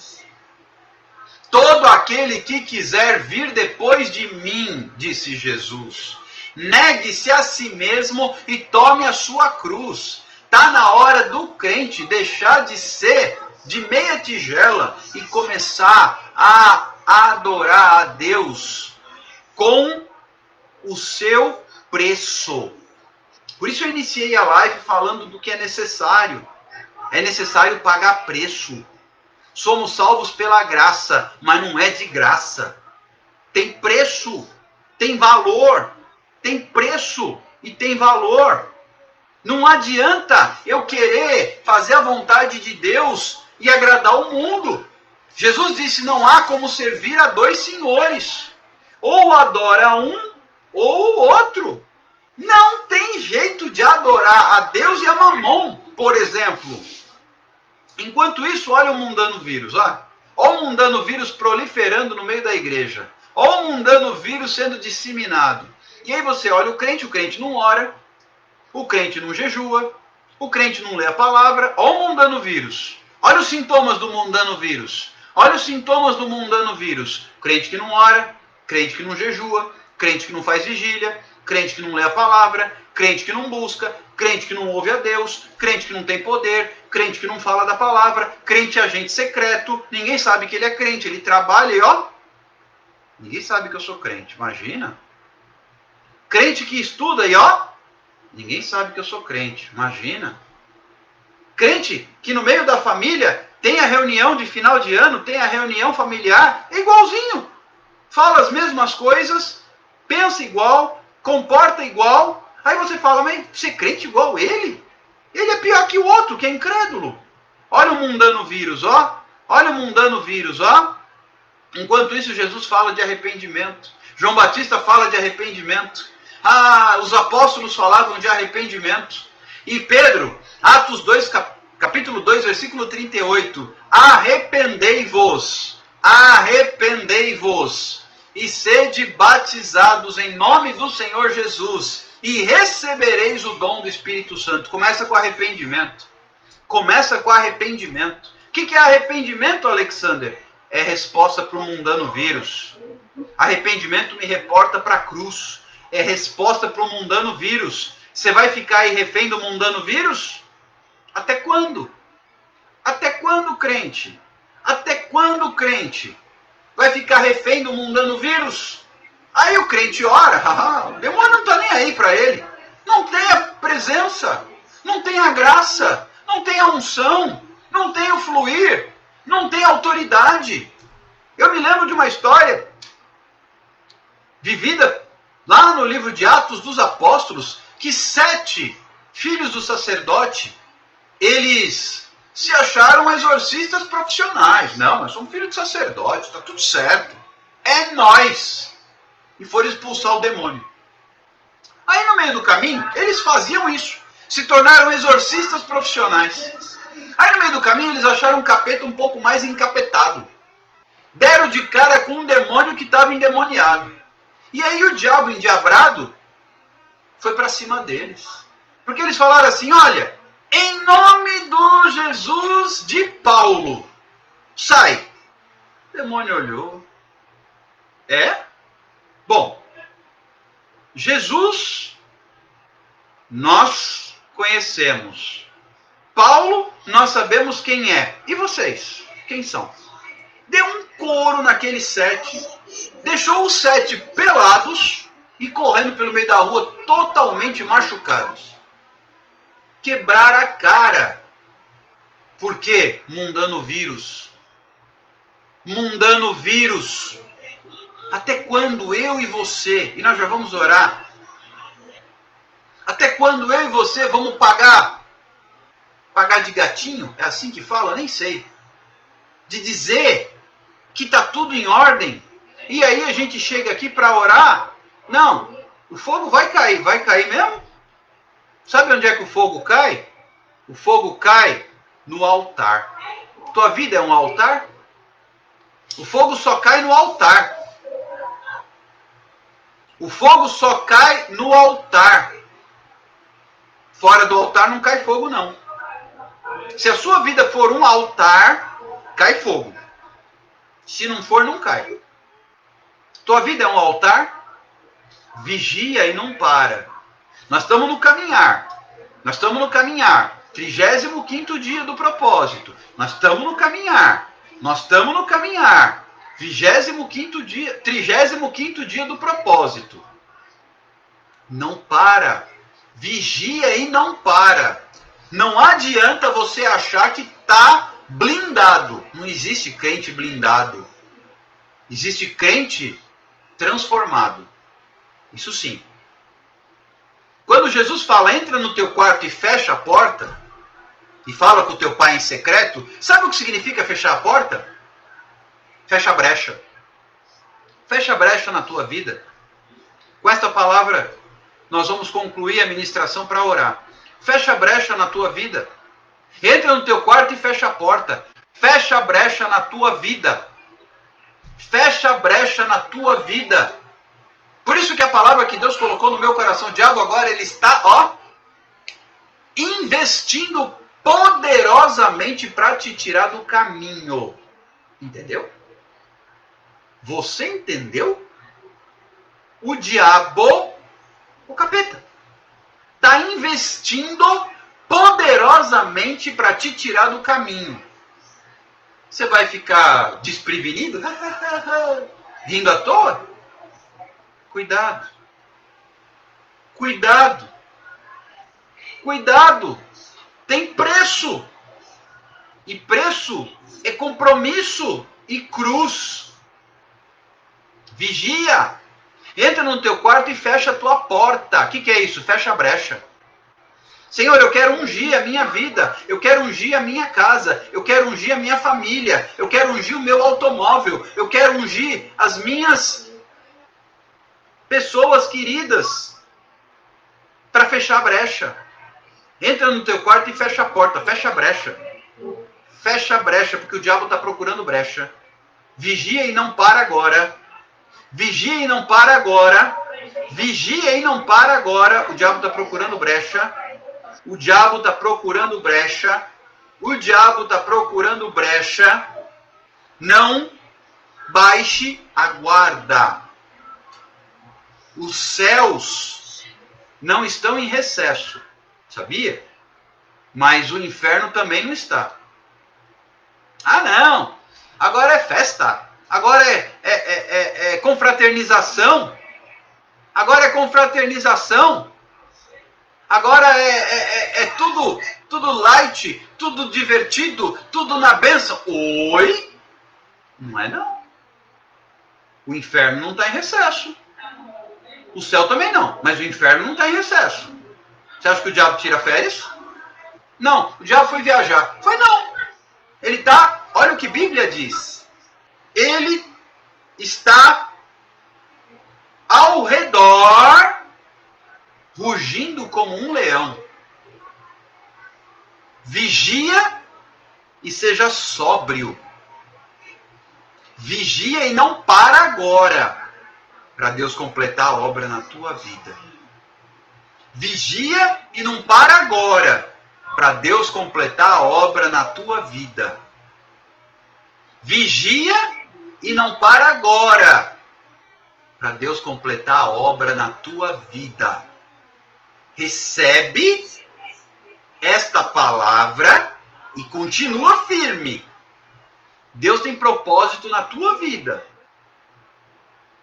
Todo aquele que quiser vir depois de mim, disse Jesus, negue-se a si mesmo e tome a sua cruz. Está na hora do crente deixar de ser de meia tigela e começar a adorar a Deus com o seu preço. Por isso eu iniciei a live falando do que é necessário. É necessário pagar preço. Somos salvos pela graça, mas não é de graça. Tem preço, tem valor, tem preço e tem valor. Não adianta eu querer fazer a vontade de Deus e agradar o mundo. Jesus disse, não há como servir a dois senhores. Ou adora um ou o outro. Não tem jeito de adorar a Deus e a Mamon, por exemplo. Enquanto isso, olha o mundano vírus. Olha o mundano vírus proliferando no meio da igreja. Olha o mundano vírus sendo disseminado. E aí você olha o crente não ora, o crente não jejua, o crente não lê a palavra. Olha o mundano vírus. Olha os sintomas do mundano vírus. Olha os sintomas do mundano vírus. Crente que não ora, crente que não jejua, crente que não faz vigília, crente que não lê a palavra, crente que não busca, crente que não ouve a Deus, crente que não tem poder, crente que não fala da palavra, crente agente secreto, ninguém sabe que ele é crente, ele trabalha e ó, ninguém sabe que eu sou crente, imagina. Crente que estuda e ó, ninguém sabe que eu sou crente, imagina. Crente que no meio da família tem a reunião de final de ano, tem a reunião familiar, é igualzinho. Fala as mesmas coisas, pensa igual, comporta igual. Aí você fala, mas você é crente igual ele? Ele é pior que o outro, que é incrédulo. Olha o mundano vírus, ó. Olha o mundano vírus, ó. Enquanto isso, Jesus fala de arrependimento. João Batista fala de arrependimento. Ah, os apóstolos falavam de arrependimento. E Pedro, Atos 2, capítulo 2, versículo 38. Arrependei-vos, arrependei-vos, e sede batizados em nome do Senhor Jesus, e recebereis o dom do Espírito Santo. Começa com arrependimento. Começa com arrependimento. O que é arrependimento, Alexander? É resposta para o mundano vírus. Arrependimento me reporta para a cruz. É resposta para o mundano vírus. Você vai ficar aí refém do mundano vírus? Até quando? Até quando, crente? Até quando, crente? Vai ficar refém do mundano vírus? Aí o crente ora, o demônio não está nem aí para ele. Não tem a presença, não tem a graça, não tem a unção, não tem o fluir, não tem a autoridade. Eu me lembro de uma história vivida lá no livro de Atos dos Apóstolos, que 7 filhos do sacerdote, eles se acharam exorcistas profissionais. Não, nós somos filhos de sacerdote, está tudo certo. É nós. E foram expulsar o demônio. Aí no meio do caminho, eles faziam isso. Se tornaram exorcistas profissionais. Aí no meio do caminho, eles acharam um capeta um pouco mais encapetado. Deram de cara com um demônio que estava endemoniado. E aí o diabo endiabrado foi para cima deles. Porque eles falaram assim, olha, em nome do Jesus de Paulo, sai. O demônio olhou. É? Bom, Jesus nós conhecemos. Paulo nós sabemos quem é. E vocês? Quem são? Deu um couro naqueles 7, deixou os 7 pelados e correndo pelo meio da rua totalmente machucados. Quebrar a cara. Por quê? Mundano vírus. Mundano vírus. Até quando eu e você, e nós já vamos orar, até quando eu e você vamos pagar de gatinho? É assim que fala? Nem sei. De dizer que está tudo em ordem, e aí a gente chega aqui para orar? Não, o fogo vai cair mesmo? Sabe onde é que o fogo cai? O fogo cai no altar. Tua vida é um altar? O fogo só cai no altar. O fogo só cai no altar. Fora do altar não cai fogo, não. Se a sua vida for um altar, cai fogo. Se não for, não cai. Tua vida é um altar? Vigia e não para. Nós estamos no caminhar. 35º dia do propósito. Nós estamos no caminhar. 35º dia do propósito. Não para. Vigia e não para. Não adianta você achar que está blindado. Não existe crente blindado. Existe crente transformado. Isso sim. Quando Jesus fala, entra no teu quarto e fecha a porta, e fala com o teu pai em secreto, sabe o que significa fechar a porta? Fecha a brecha. Fecha a brecha na tua vida. Com esta palavra, nós vamos concluir a ministração para orar. Fecha a brecha na tua vida. Entra no teu quarto e fecha a porta. Fecha a brecha na tua vida. Fecha a brecha na tua vida. Por isso que a palavra que Deus colocou no meu coração, o diabo agora, ele está, investindo poderosamente para te tirar do caminho. Entendeu? Você entendeu? O diabo, o capeta, está investindo poderosamente para te tirar do caminho. Você vai ficar desprevenido? Rindo à toa? Cuidado. Cuidado. Cuidado. Tem preço. E preço é compromisso e cruz. Vigia. Entra no teu quarto e fecha a tua porta. O que é isso? Fecha a brecha. Senhor, eu quero ungir a minha vida. Eu quero ungir a minha casa. Eu quero ungir a minha família. Eu quero ungir o meu automóvel. Eu quero ungir as minhas pessoas queridas, para fechar a brecha. Entra no teu quarto e fecha a porta, fecha a brecha. Fecha a brecha, porque o diabo está procurando brecha. Vigia e não para agora. Vigia e não para agora. Vigia e não para agora. O diabo está procurando brecha. O diabo está procurando brecha. O diabo está procurando brecha. Não baixe a guarda. Os céus não estão em recesso, sabia? Mas o inferno também não está. Ah, não! Agora é festa. Agora é confraternização. Agora é confraternização. Agora é tudo light, tudo divertido, tudo na bênção. Oi? Não é não. O inferno não está em recesso. O céu também não, mas o inferno não está em recesso. Você acha que o diabo tira férias? Não, o diabo foi viajar. Foi não. Ele está, olha o que a Bíblia diz. Ele está ao redor, rugindo como um leão. Vigia e seja sóbrio. Vigia e não para agora, para Deus completar a obra na tua vida. Vigia e não para agora, para Deus completar a obra na tua vida. Vigia e não para agora, para Deus completar a obra na tua vida. Recebe esta palavra e continua firme. Deus tem propósito na tua vida.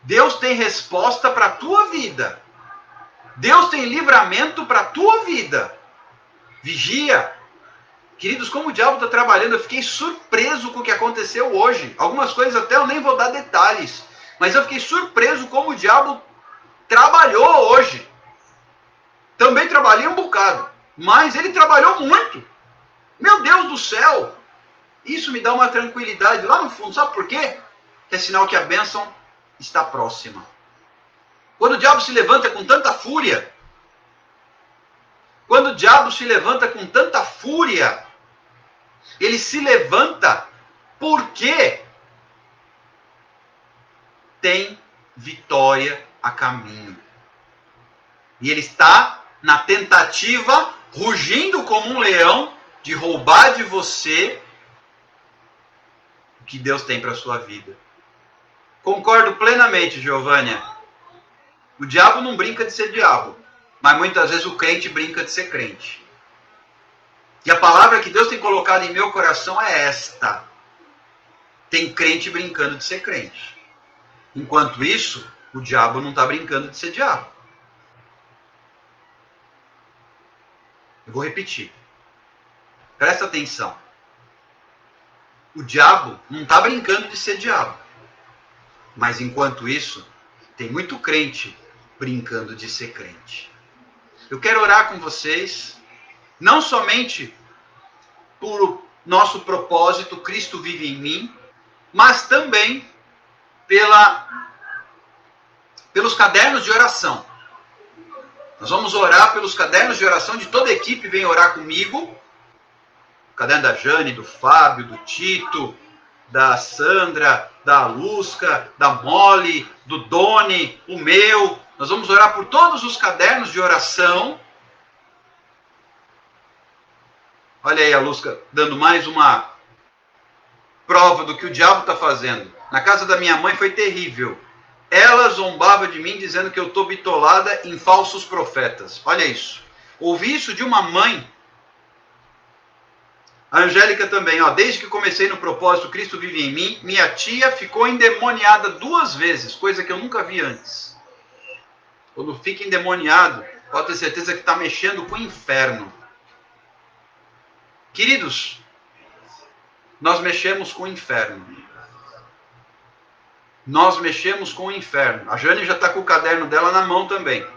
Deus tem resposta para a tua vida. Deus tem livramento para a tua vida. Vigia. Queridos, como o diabo está trabalhando, eu fiquei surpreso com o que aconteceu hoje. Algumas coisas até eu nem vou dar detalhes. Mas eu fiquei surpreso como o diabo trabalhou hoje. Também trabalhei um bocado. Mas ele trabalhou muito. Meu Deus do céu. Isso me dá uma tranquilidade lá no fundo. Sabe por quê? Que é sinal que a bênção está próxima. Quando o diabo se levanta com tanta fúria, Quando o diabo se levanta com tanta fúria, ele se levanta porque tem vitória a caminho. E ele está na tentativa, rugindo como um leão, de roubar de você o que Deus tem para a sua vida. Concordo plenamente, Giovânia. O diabo não brinca de ser diabo, mas muitas vezes o crente brinca de ser crente. E a palavra que Deus tem colocado em meu coração é esta. Tem crente brincando de ser crente. Enquanto isso, o diabo não está brincando de ser diabo. Eu vou repetir. Presta atenção. O diabo não está brincando de ser diabo. Mas enquanto isso, tem muito crente brincando de ser crente. Eu quero orar com vocês, não somente por nosso propósito, Cristo vive em mim, mas também pelos cadernos de oração. Nós vamos orar pelos cadernos de oração de toda a equipe, vem orar comigo. O caderno da Jane, do Fábio, do Tito, da Sandra, da Lusca, da Molly, do Doni, o meu. Nós vamos orar por todos os cadernos de oração. Olha aí a Lusca dando mais uma prova do que o diabo está fazendo. Na casa da minha mãe foi terrível. Ela zombava de mim dizendo que eu estou bitolada em falsos profetas. Olha isso. Ouvi isso de uma mãe. A Angélica também, ó. Desde que comecei no propósito Cristo vive em mim, minha tia ficou endemoniada 2 vezes, coisa que eu nunca vi antes. Quando fica endemoniado, pode ter certeza que está mexendo com o inferno. Queridos, nós mexemos com o inferno. Nós mexemos com o inferno. A Jane já está com o caderno dela na mão também.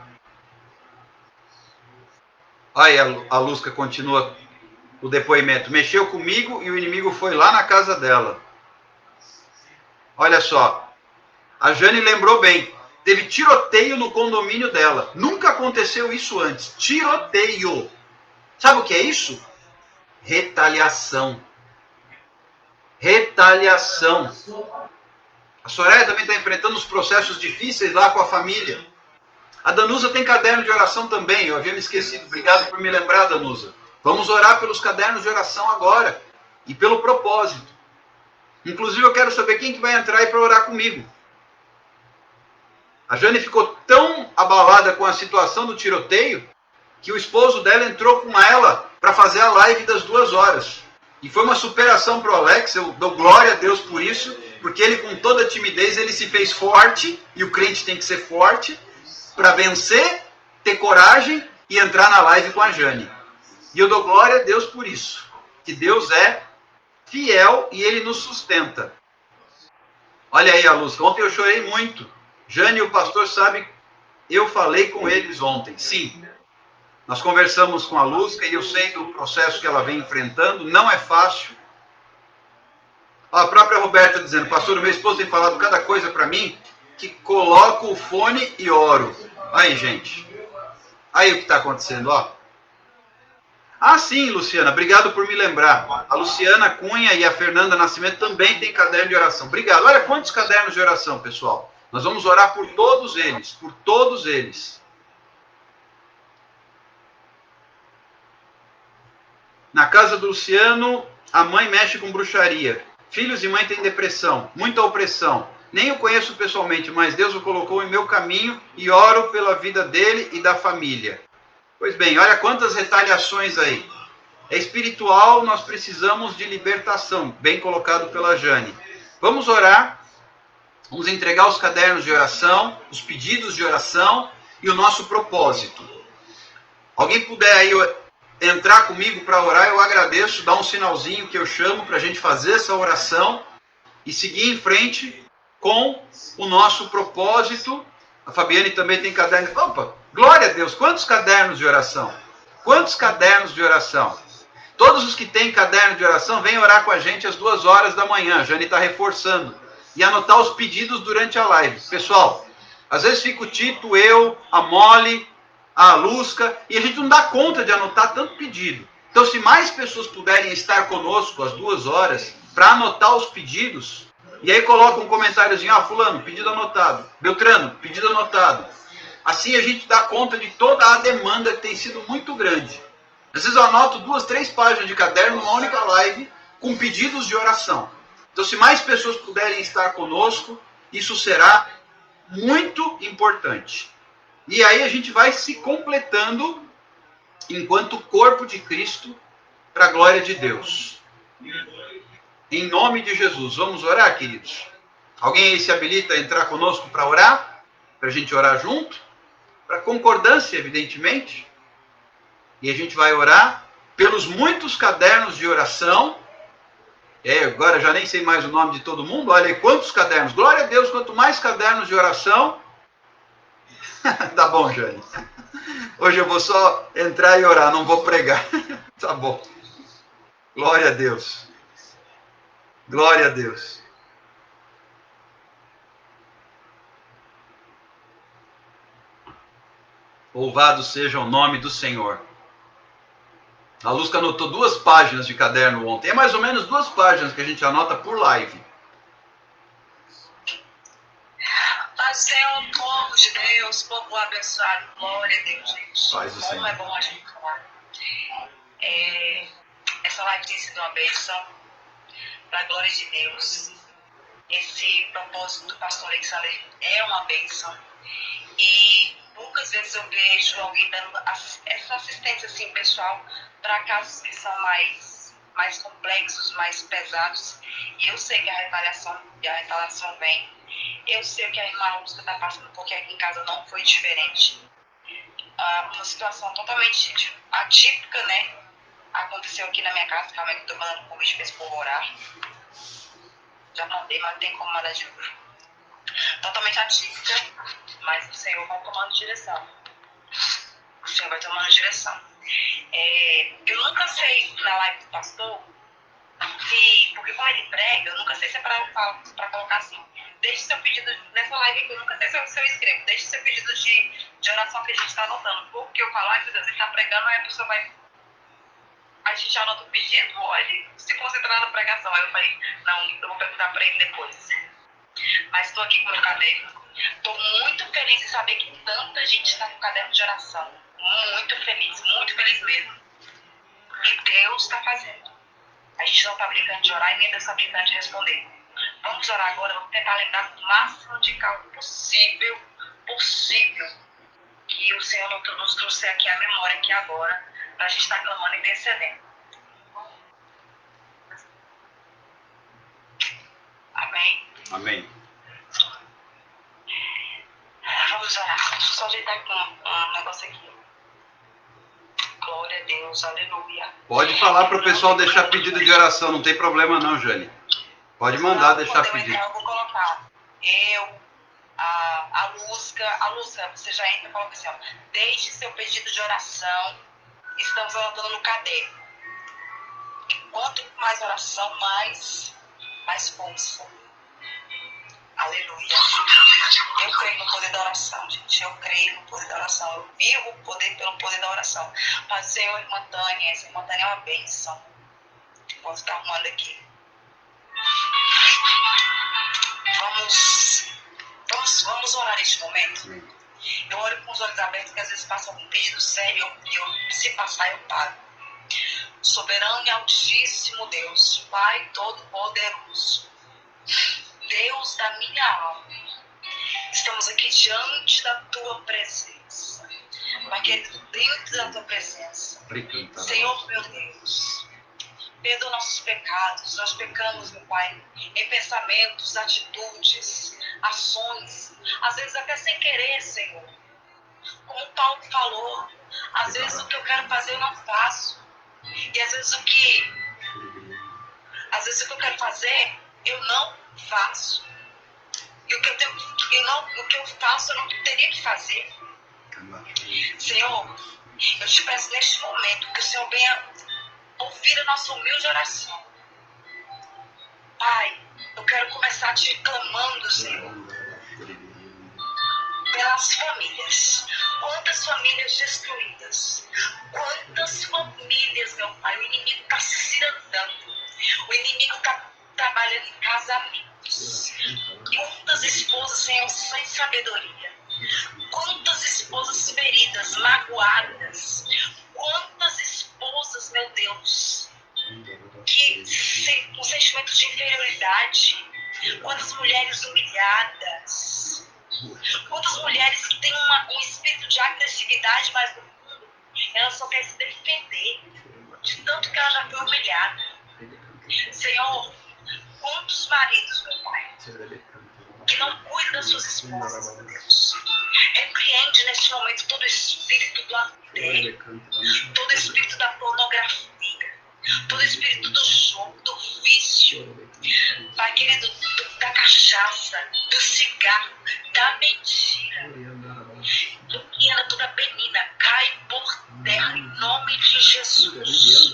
Aí a Lusca continua o depoimento. Mexeu comigo e o inimigo foi lá na casa dela. Olha só. A Jane lembrou bem. Teve tiroteio no condomínio dela. Nunca aconteceu isso antes. Tiroteio. Sabe o que é isso? Retaliação. Retaliação. A Soraya também está enfrentando os processos difíceis lá com a família. A Danusa tem caderno de oração também. Eu havia me esquecido. Obrigado por me lembrar, Danusa. Vamos orar pelos cadernos de oração agora. E pelo propósito. Inclusive, eu quero saber quem que vai entrar aí para orar comigo. A Jane ficou tão abalada com a situação do tiroteio que o esposo dela entrou com ela para fazer a live das 2 horas. E foi uma superação para o Alex. Eu dou glória a Deus por isso. Porque ele, com toda a timidez, ele se fez forte, e o crente tem que ser forte, para vencer, ter coragem e entrar na live com a Jane. E eu dou glória a Deus por isso. Que Deus é fiel e ele nos sustenta. Olha aí a luz. Ontem eu chorei muito. Jane e o pastor sabem, eu falei com eles ontem. Sim, nós conversamos com a Lusca e eu sei do processo que ela vem enfrentando. Não é fácil. A própria Roberta dizendo, pastor, o meu esposo tem falado cada coisa para mim, que coloco o fone e oro. Aí, gente. Aí o que está acontecendo, ó. Ah, sim, Luciana, obrigado por me lembrar. A Luciana Cunha e a Fernanda Nascimento também têm caderno de oração. Obrigado. Olha quantos cadernos de oração, pessoal. Nós vamos orar por todos eles, por todos eles. Na casa do Luciano, a mãe mexe com bruxaria. Filhos e mãe têm depressão, muita opressão. Nem o conheço pessoalmente, mas Deus o colocou em meu caminho e oro pela vida dele e da família. Pois bem, olha quantas retaliações aí. É espiritual, nós precisamos de libertação. Bem colocado pela Jane. Vamos orar. Vamos entregar os cadernos de oração, os pedidos de oração e o nosso propósito. Alguém puder aí entrar comigo para orar, eu agradeço, dá um sinalzinho que eu chamo para a gente fazer essa oração e seguir em frente com o nosso propósito. A Fabiane também tem caderno. Opa, glória a Deus, quantos cadernos de oração? Quantos cadernos de oração? Todos os que têm caderno de oração, vêm orar com a gente às 2 horas da manhã, a Jane está reforçando. E anotar os pedidos durante a live. Pessoal, às vezes fica o Tito, eu, a Molly, a Lusca, e a gente não dá conta de anotar tanto pedido. Então, se mais pessoas puderem estar conosco às 2 horas para anotar os pedidos, e aí coloca um comentáriozinho, fulano, pedido anotado, Beltrano, pedido anotado. Assim a gente dá conta de toda a demanda que tem sido muito grande. Às vezes eu anoto 2, 3 páginas de caderno numa única live com pedidos de oração. Então, se mais pessoas puderem estar conosco, isso será muito importante. E aí a gente vai se completando enquanto corpo de Cristo para a glória de Deus. Em nome de Jesus. Vamos orar, queridos? Alguém aí se habilita a entrar conosco para orar? Para a gente orar junto? Para concordância, evidentemente. E a gente vai orar pelos muitos cadernos de oração. Agora já nem sei mais o nome de todo mundo. Olha aí quantos cadernos. Glória a Deus, quanto mais cadernos de oração. Tá bom, Jane. Hoje eu vou só entrar e orar, não vou pregar. Tá bom. Glória a Deus. Glória a Deus. Louvado seja o nome do Senhor. A Luzca anotou 2 páginas de caderno ontem. É mais ou menos 2 páginas que a gente anota por live. Pai Senhor, povo de Deus, povo abençoado, glória a Deus, gente. Paz do Como Senhor. é bom a gente falar. Essa live tem sido uma bênção para a glória de Deus. Esse propósito do pastor Alexander é uma bênção. E poucas vezes eu vejo alguém dando essa assistência assim, pessoal para casos que são mais complexos, mais pesados. E eu sei que a retaliação vem. Eu sei que a irmã Lúcia está passando, porque aqui em casa não foi diferente. Uma situação totalmente atípica, né? Aconteceu aqui na minha casa, calma aí que eu tô mandando um convite pra esse povo orar. Já mandei, mas não tem como mandar de novo. Totalmente atípica, mas o Senhor vai tomando direção. O Senhor vai tomando direção. Eu nunca sei na live do pastor, porque como ele prega, eu nunca sei se é para colocar assim. Deixe seu pedido, nessa live aqui, eu nunca sei se eu escrevo, deixe seu pedido de oração que a gente está anotando. Porque eu falo, ai meu Deus, ele está pregando, aí a pessoa vai. A gente anota o pedido ou ele se concentrar na pregação. Aí eu falei, não, eu vou perguntar para ele depois. Mas estou aqui com o meu caderno. Estou muito feliz em saber que tanta gente está com caderno de oração. Muito feliz mesmo. E Deus está fazendo. A gente não está brincando de orar e nem Deus está brincando de responder. Vamos orar agora, vamos tentar lembrar o máximo de calma possível, que o Senhor nos trouxe aqui a memória aqui agora, para a gente estar clamando e intercedendo. Amém? Amém. Vamos orar. Deixa eu só ajeitar aqui um negócio aqui. Glória a Deus, aleluia. Pode falar para o pessoal deixar pedido de oração, não tem problema não, Jane. Pode mandar deixar pedido. Eu vou colocar. A Lúcia, você já entra e coloca assim, ó. Deixe seu pedido de oração. Estamos anotando no caderno. E quanto mais oração, mais força. Aleluia. Eu creio no poder da oração, gente. Eu creio no poder da oração. Eu vivo o poder pelo poder da oração. Mas, Senhor, irmã Tânia, essa irmã Tânia é uma bênção. Vamos estar arrumando aqui. Vamos orar neste momento. Eu oro com os olhos abertos, porque às vezes passa algum pedido sério e eu, se passar, eu paro. Soberano e altíssimo Deus, Pai todo-poderoso, Deus da minha alma, estamos aqui diante da tua presença. Pai querido, dentro da tua presença. Senhor meu Deus, perdoa nossos pecados. Nós pecamos, meu Pai, em pensamentos, atitudes, ações, às vezes até sem querer, Senhor. Como o Paulo falou, às vezes o que eu quero fazer eu não faço. E às vezes o que eu quero fazer eu não faço. E o que eu faço eu não teria que fazer. Senhor, eu te peço neste momento que o Senhor venha ouvir a nossa humilde oração. Pai, eu quero começar te clamando, Senhor, pelas famílias. Quantas famílias destruídas. Quantas famílias, meu Pai. O inimigo está cidadando. O inimigo está trabalhando em casamentos. Quantas esposas, Senhor, sem sabedoria. Quantas esposas feridas, magoadas. Quantas esposas, meu Deus, que com sentimentos de inferioridade. Quantas mulheres humilhadas. Quantas mulheres que têm um espírito de agressividade, mas no fundo ela só quer se defender de tanto que ela já foi humilhada. Senhor, quantos maridos, meu Pai, que não cuidam das suas esposas, meu Deus. Repreende neste momento todo o espírito do adultério, todo o espírito da pornografia, todo o espírito do jogo, do vício, Pai querido, da cachaça, do cigarro, da mentira. Luquiana toda benina, cai por terra em nome de Jesus.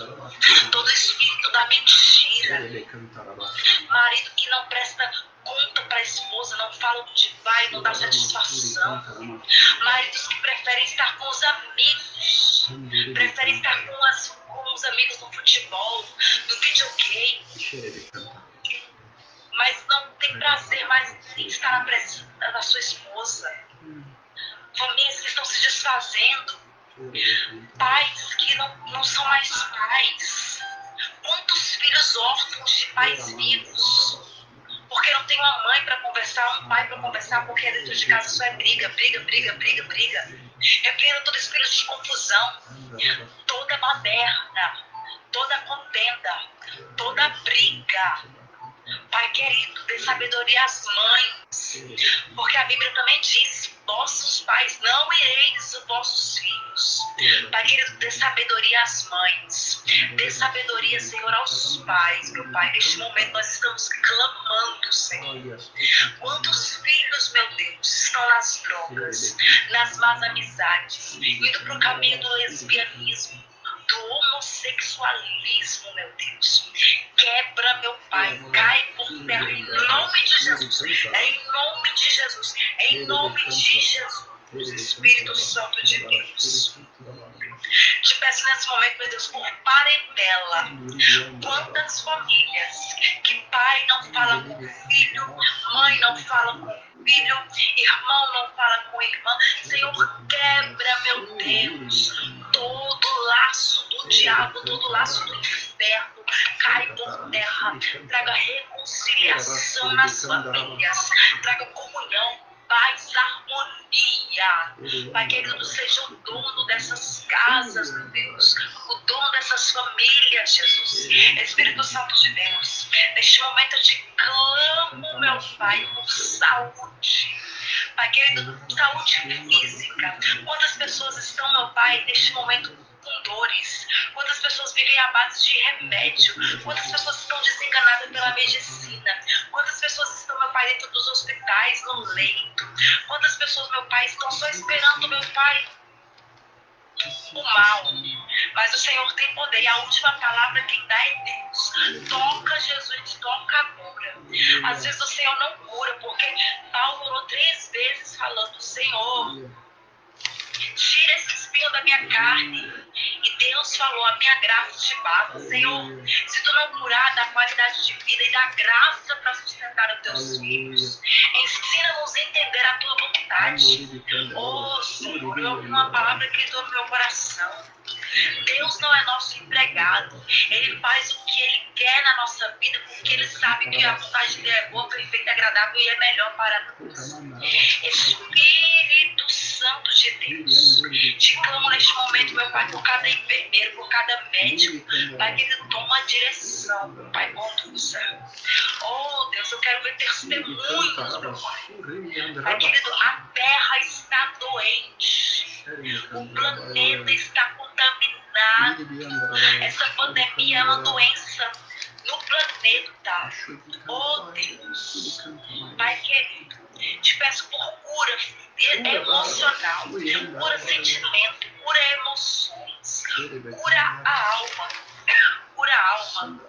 Todo espírito da mentira. Marido que não presta conta para a esposa, não fala onde vai, não dá satisfação. Maridos que preferem estar com os amigos, preferem estar com os amigos no futebol, no videogame, mas não tem prazer mais em estar na presença da sua esposa. Famílias que estão se desfazendo, pais que não são mais pais. Quantos filhos órfãos de pais vivos? Porque não tem uma mãe para conversar, um pai para conversar, porque dentro de casa só é briga, briga, briga, briga, briga. Repreenda todo espírito de confusão, toda baderna, toda contenda, toda briga. Pai querido, dê sabedoria às mães, porque a Bíblia também diz: vossos pais não ireis os vossos filhos. Pai querido, dê sabedoria às mães, dê sabedoria, Senhor, aos pais. Meu Pai, neste momento nós estamos clamando, Senhor. Quantos filhos, meu Deus, estão nas drogas, nas más amizades, indo para o caminho do lesbianismo, do homossexualismo, meu Deus. Quebra, meu Pai, cai por terra em nome de Jesus. Em nome de Jesus. Em nome de Jesus. Espírito Santo de Deus. Te peço nesse momento, meu Deus, por parentela. Quantas famílias que pai não fala com o filho, mãe não fala com o filho, irmão não fala com a irmã. Senhor, quebra, meu Deus, todo laço do diabo, todo laço do inferno, cai por terra. Traga reconciliação nas famílias, traga comunhão, paz, harmonia. Pai querido, seja o dono dessas casas, meu Deus, o dono dessas famílias, Jesus. Espírito Santo de Deus, neste momento eu te clamo, meu Pai, por saúde. Pai querido, saúde física. Quantas pessoas estão, meu Pai, neste momento com dores? Quantas pessoas vivem à base de remédio? Quantas pessoas estão desenganadas pela medicina? Quantas pessoas estão, meu Pai, dentro dos hospitais, no leito? Quantas pessoas, meu Pai, estão só esperando, meu Pai, o mal? Mas o Senhor tem poder, e a última palavra quem dá é Deus. Toca, Jesus, toca agora. Às vezes o Senhor não cura, porque Paulo orou 3 vezes falando: Senhor, tira esse espinho da minha carne. E Deus falou: a minha graça te basta. Senhor, se tu não curar, dá qualidade de vida e dá graça para sustentar os teus filhos. Ensina-nos a entender a tua vontade. Oh, Senhor, eu ouvi uma palavra que entrou no meu coração. Deus não é nosso empregado. Ele faz o que Ele quer na nossa vida, porque Ele sabe que a vontade dele é boa, perfeita, agradável e é melhor para nós. Espírito Santo de Deus, te clamo neste momento, meu Pai, por cada enfermeiro, por cada médico. Pai, que Ele toma a direção, meu Pai, conduza. Oh, Deus, eu quero ver testemunhos, meu Pai. Pai querido, a terra está doente. O planeta está contaminado. Essa pandemia é uma doença no planeta. Oh, Deus. Pai querido, te peço por cura emocional, cura sentimento, cura emoções, cura a alma. Cura a alma.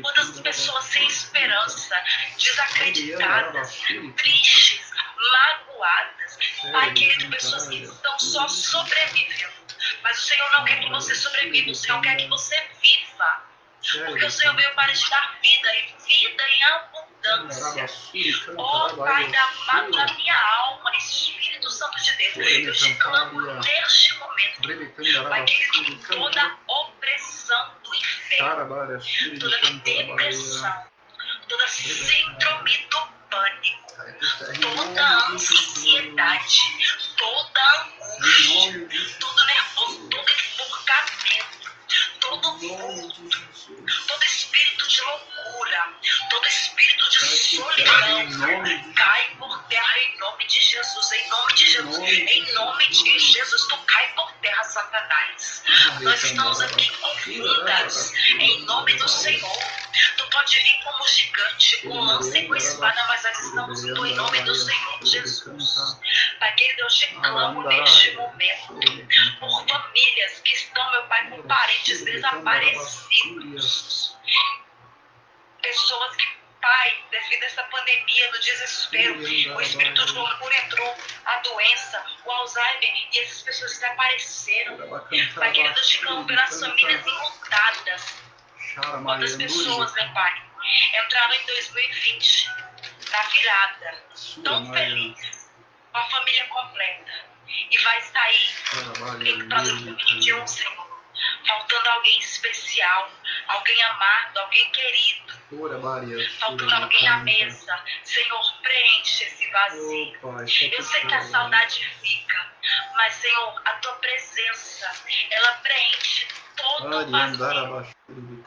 Quantas pessoas sem esperança, desacreditadas, tristes, magoadas. Pai querido, pessoas que estão só sobrevivendo. Mas o Senhor não quer que você sobreviva, o Senhor quer que você viva. Porque o Senhor veio para te dar vida e vida em abundância. Oh Pai amado da minha alma, Espírito Santo de Deus, eu te clamo neste momento. Pai querido, toda opressão do inferno, toda depressão, toda síndrome do pânico, toda ansiedade, toda angústia, todo nervoso, todo enforcamento, todo vulto, todo espírito de loucura, todo espírito de solidão, cai por terra em nome de Jesus, em nome de Jesus, em nome de Jesus, tu cai por terra, Satanás. Nós estamos aqui com vidas, em nome do Senhor. Tu pode vir como gigante, com lança e com espada, mas nós estamos indo em nome do Senhor Jesus. Pai querido, eu te clamo neste momento por famílias que estão, meu Pai, com parentes desaparecidos. Pessoas que, Pai, devido a essa pandemia, do desespero, o espírito de loucura entrou, a doença, o Alzheimer, e essas pessoas desapareceram. Pai querido, eu te clamo pelas famílias enlutadas. Quantas pessoas, meu Pai, entraram em 2020 na virada, tão feliz, com a família completa, e vai sair em 2021, Senhor, faltando alguém especial, alguém amado, alguém querido, faltando alguém à mesa. Senhor, preenche esse vazio. Eu sei que a saudade fica, mas, Senhor, a tua presença, ela preenche todo o vazio.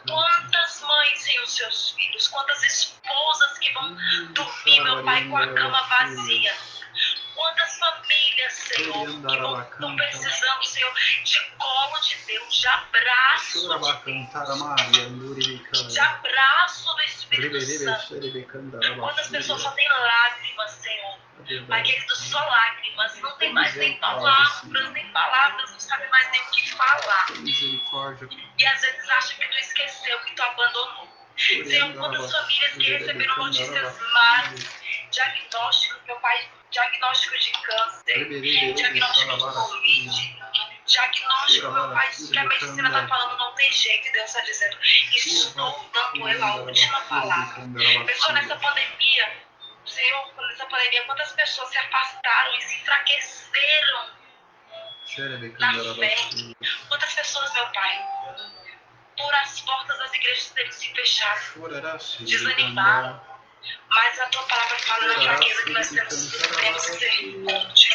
Quantas mães e os seus filhos, quantas esposas que vão dormir, meu Pai, com a cama vazia. Quantas famílias, Senhor, que estão precisando, Senhor, de colo de Deus, de abraço de Deus, de abraço do Espírito Santo. Quantas pessoas só têm lágrimas, Senhor. Pai querido, só lágrimas, não tem mais nem palavras, não sabe mais nem o que falar. E às vezes acha que tu esqueceu, que tu abandonou. Senhor, quantas famílias que receberam notícias más, diagnósticos, meu Pai, diagnóstico de câncer, diagnóstico de Covid, diagnóstico, meu Pai, que a medicina está falando não tem jeito, e Deus está dizendo, estou dando eu a última palavra. Pessoal, nessa pandemia, Senhor, nessa pandemia, quantas pessoas se afastaram e se enfraqueceram na fé? Quantas pessoas, meu Pai, por as portas das igrejas terem se fechado, desanimaram. Mas a tua palavra fala na fraqueza que nós temos que ser forte.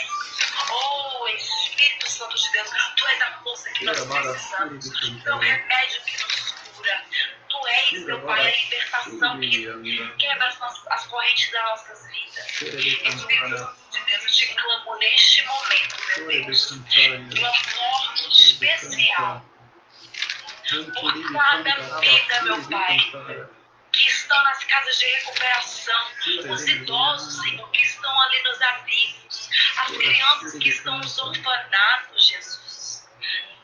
Oh, Espírito Santo de Deus, tu és a força que nós precisamos. Tu é o remédio que nos cura. Tu és, meu Pai, a libertação que quebra as correntes das nossas vidas. Espírito Santo de Deus, eu te clamo neste momento, meu Deus, de uma forma especial, por cada vida, meu Pai, que estão nas casas de recuperação, os idosos, Senhor, que estão ali nos abrigos, as crianças que estão nos orfanatos, Jesus.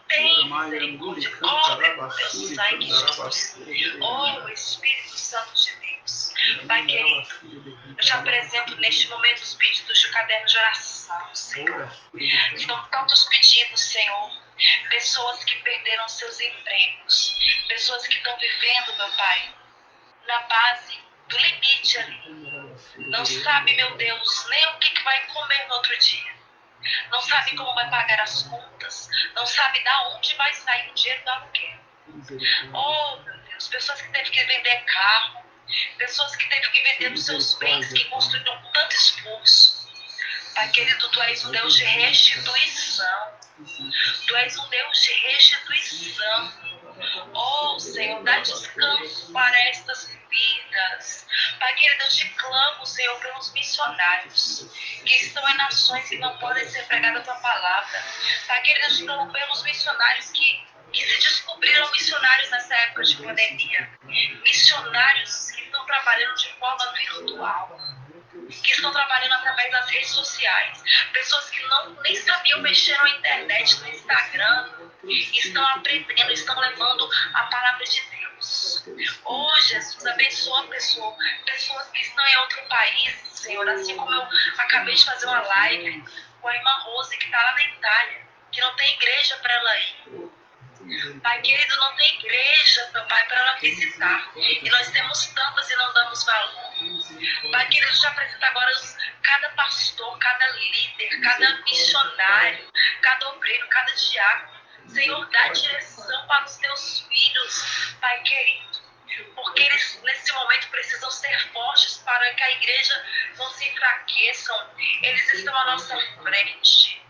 Tem misericórdia, cobre com teu sangue, Jesus. Oh, Espírito Santo de Deus. Pai querido, eu te apresento neste momento os pedidos do caderno de oração, Senhor. São tantos pedidos, Senhor. Pessoas que perderam seus empregos, pessoas que estão vivendo, meu Pai, na base do limite ali. Não sabe, meu Deus, nem o que vai comer no outro dia. Não sabe como vai pagar as contas. Não sabe de onde vai sair o dinheiro do aluguel. Oh, meu Deus, pessoas que teve que vender carro. Pessoas que teve que vender os seus bens que construíram com tanto esforço. Pai querido, tu és um Deus de restituição. Tu és um Deus de restituição. Oh, Senhor, dá descanso para estas vidas. Pai querido, eu te clamo, Senhor, pelos missionários que estão em nações que não podem ser pregadas a tua palavra. Pai querido, eu te clamo pelos missionários que se descobriram missionários nessa época de pandemia. Missionários que estão trabalhando de forma virtual, que estão trabalhando através das redes sociais. Pessoas que nem sabiam mexer na internet, no Instagram, estão aprendendo, estão levando a palavra de Deus. Deus. Oh, Jesus, abençoa pessoas que estão em outro país, Senhor. Assim como eu acabei de fazer uma live com a irmã Rose, que está lá na Itália, que não tem igreja para ela ir. Pai querido, não tem igreja, meu Pai, para ela visitar. E nós temos tantas e não damos valor. Pai querido, te apresento agora cada pastor, cada líder, cada missionário, cada obreiro, cada diácono. Senhor, dá direção para os teus filhos, Pai querido. Porque eles, nesse momento, precisam ser fortes para que a igreja não se enfraqueçam. Eles estão à nossa frente.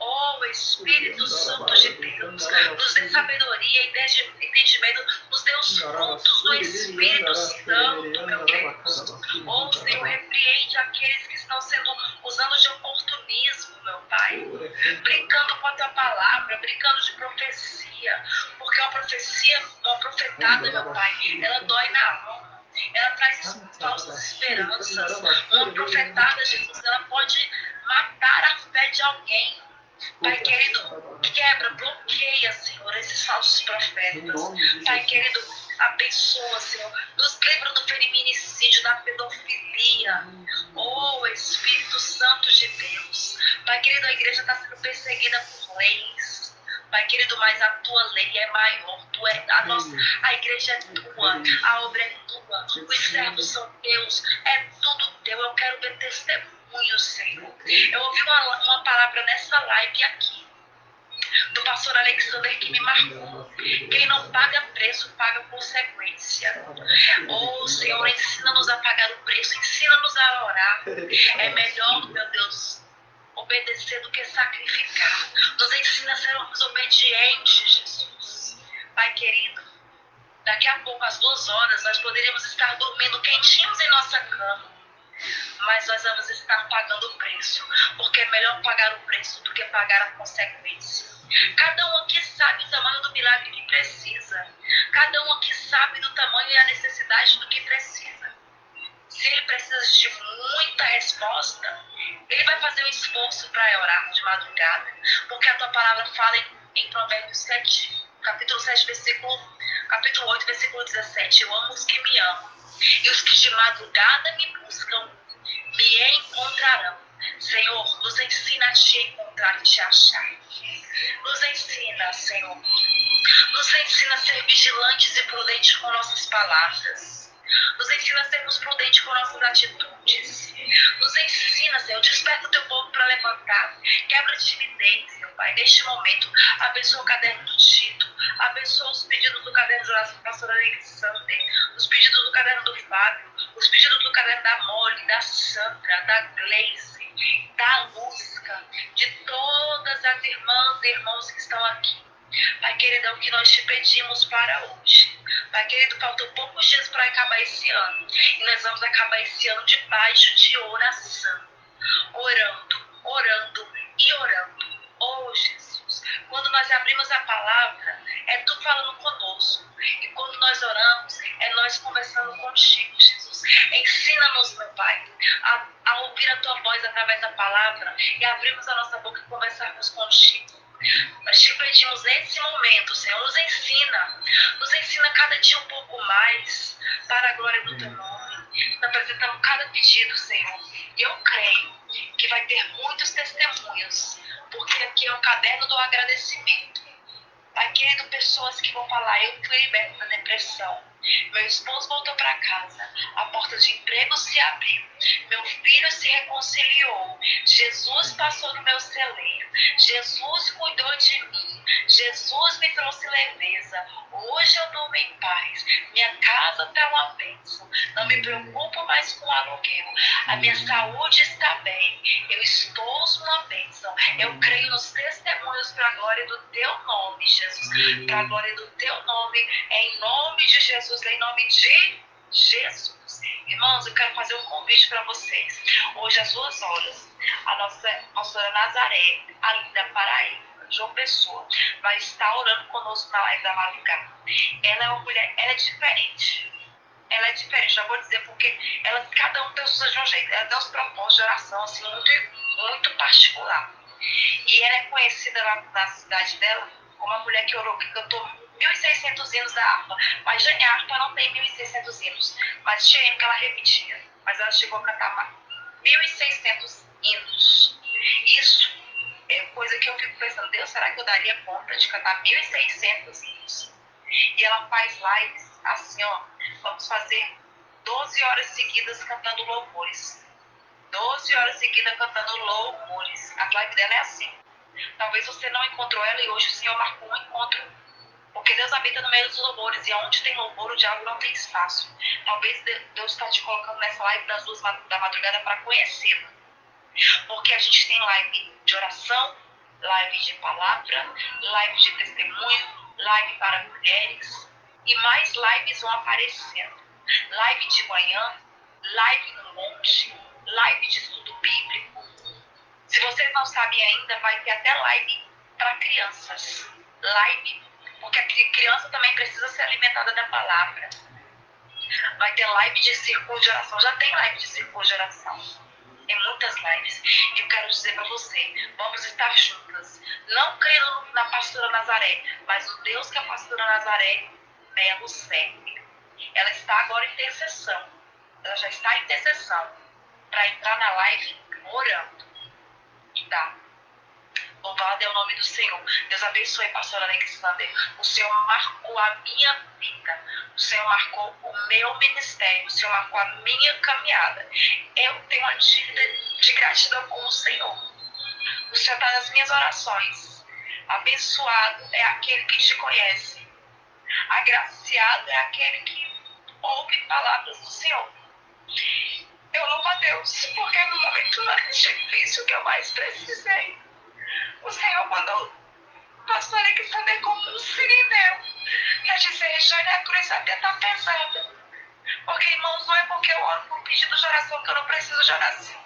Oh, Espírito Santo de Deus, nos dê sabedoria e entendimento, nos dê os frutos do Espírito Santo, meu Deus. Oh, Senhor, repreende aqueles que estão sendo usando de oportunismo, meu Pai, brincando com a tua palavra, brincando de profecia, porque uma profecia, uma profetada, meu Pai, ela dói na alma. Ela traz falsas esperanças. Uma profetada, Jesus, ela pode matar a fé de alguém. Pai querido, quebra, bloqueia, Senhor, esses falsos profetas. Pai querido, abençoa, Senhor. Nos livra do feminicídio, da pedofilia. Oh, Espírito Santo de Deus. Pai querido, a igreja está sendo perseguida por leis. Pai querido, mas a tua lei é maior. A igreja é tua, a obra é tua. Os servos são teus, é tudo teu. Eu quero ver testemunho, Senhor. Eu ouvi uma palavra nessa live aqui, do pastor Alexander, que me marcou. Quem não paga preço, paga consequência. Oh, Senhor, ensina-nos a pagar o preço, ensina-nos a orar. É melhor, meu Deus, obedecer do que sacrificar. Nos ensina a sermos obedientes, Jesus. Pai querido, daqui a pouco, às 2 horas, nós poderíamos estar dormindo quentinhos em nossa cama. Mas nós vamos estar pagando o preço, porque é melhor pagar o preço do que pagar a consequência. Cada um aqui sabe o tamanho do milagre que precisa. Cada um aqui sabe do tamanho e a necessidade do que precisa. Se ele precisa de muita resposta, ele vai fazer um esforço para orar de madrugada, porque a tua palavra fala em Provérbios 7, capítulo 7, capítulo 8, versículo 17. Eu amo os que me amam, e os que de madrugada me buscam, me encontrarão. Senhor, nos ensina a te encontrar e te achar. Nos ensina, Senhor. Nos ensina a ser vigilantes e prudentes com nossas palavras. Nos ensina a sermos prudentes com nossas atitudes. Nos ensina, Senhor, desperta o teu povo para levantar. Quebra a timidez, meu Pai. Neste momento, abençoa o caderno do Tito. Abençoa os pedidos do caderno de oração da pastora Alexander. Os pedidos do caderno do Fábio. Os pedidos do caderno da Molly, da Sandra, da Gleice, da Lúcia, de todas as irmãs e irmãos que estão aqui. Pai querido, é o que nós te pedimos para hoje. Pai querido, faltam poucos dias para acabar esse ano. E nós vamos acabar esse ano debaixo de oração. Orando e orando. Oh, Jesus, quando nós abrimos a palavra, é tu falando conosco. E quando nós oramos, é nós conversando contigo, Jesus. Ensina-nos, meu Pai, a ouvir a tua voz através da palavra e abrirmos a nossa boca e conversarmos contigo. Nós te pedimos nesse momento, Senhor, nos ensina cada dia um pouco mais para a glória do teu nome. Nós apresentamos cada pedido, Senhor, e eu creio que vai ter muitos testemunhos, porque aqui é um caderno do agradecimento. Pai querido, pessoas que vão falar, eu fui liberta da depressão, meu esposo voltou para casa, a porta de emprego se abriu, meu filho se reconciliou, Jesus passou no meu celeiro, Jesus cuidou de mim, Jesus me trouxe leveza, hoje eu durmo em paz, minha casa está uma bênção, não me preocupo mais com o aluguel, a minha saúde está bem, eu estou uma bênção, eu creio nos testemunhos para a glória do teu nome, Jesus, para a glória do teu nome, em nome de Jesus, em nome de Jesus. Irmãos, eu quero fazer um convite para vocês. Hoje às 2 horas, a nossa pastora Nazaré, ali da Paraíba, João Pessoa, vai estar orando conosco na live da madrugada. Ela é uma mulher, ela é diferente. Ela é diferente, já vou dizer, porque cada um tem o seu jeito. Ela tem uns propósitos de oração assim, muito particular. E ela é conhecida na cidade dela como uma mulher que orou, que cantou 1.600 hinos da harpa. Mas Jane Harpa não tem 1.600 hinos. Mas tinha hino que ela repetia. Mas ela chegou a cantar 1.600 hinos. Isso é coisa que eu fico pensando, Deus, será que eu daria conta de cantar 1.600 hinos? E ela faz lives assim, ó, vamos fazer 12 horas seguidas cantando louvores. 12 horas seguidas cantando louvores. A live dela é assim. Talvez você não encontrou ela e hoje o Senhor marcou um encontro. Porque Deus habita no meio dos louvores. E onde tem louvor, o diabo não tem espaço. Talvez Deus está te colocando nessa live das 2 da madrugada para conhecê-lo. Porque a gente tem live de oração, live de palavra, live de testemunho, live para mulheres. E mais lives vão aparecendo. Live de manhã, live no monte, live de estudo bíblico. Se vocês não sabem ainda, vai ter até live para crianças. Live, porque a criança também precisa ser alimentada da palavra. Vai ter live de círculo de oração. Já tem live de círculo de oração. Tem muitas lives. E eu quero dizer para você, vamos estar juntas. Não crendo na pastora Nazaré, mas o Deus que a pastora Nazaré Melo serve. Ela está agora em intercessão. Ela já está em intercessão para entrar na live orando. Tá? Louvado é o nome do Senhor. Deus abençoe, pastor Alexander. O Senhor marcou a minha vida. O Senhor marcou o meu ministério. O Senhor marcou a minha caminhada. Eu tenho uma dívida de gratidão com o Senhor. O Senhor está nas minhas orações. Abençoado é aquele que te conhece. Agraciado é aquele que ouve palavras do Senhor. Eu louvo a Deus, porque no momento mais difícil que eu mais precisei, o Senhor mandou o pastor Alexander como um sirineu para dizer, Jane, a cruz até está pesada. Porque, irmãos, não é porque eu oro por pedido de oração que eu não preciso de oração.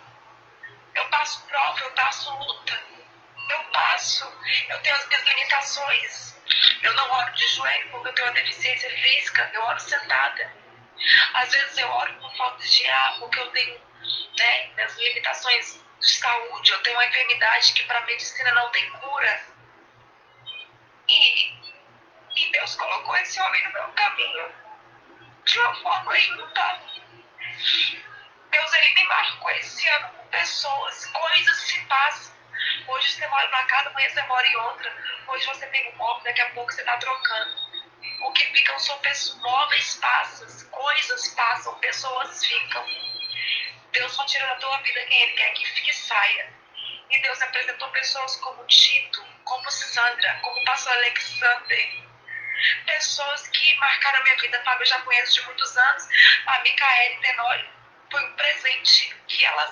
Eu passo prova, eu passo luta. Eu tenho as minhas limitações. Eu não oro de joelho porque eu tenho uma deficiência física, eu oro sentada. Às vezes eu oro por falta de ar, porque eu tenho minhas limitações de saúde, eu tenho uma enfermidade que para a medicina não tem cura. E Deus colocou esse homem no meu caminho de uma forma ímpar. Deus, ele me marcou esse ano com pessoas, coisas se passam. Hoje você mora numa casa, amanhã você mora em outra. Hoje você tem um móvel, daqui a pouco você está trocando. O que ficam são móveis passam, coisas passam, pessoas ficam. Deus não tira da tua vida quem ele quer que saia. E Deus apresentou pessoas como Tito, como Sandra, como o pastor Alexander. Pessoas que marcaram a minha vida, Fábio, eu já conheço de muitos anos. A Micaele Tenório foi um presente que ela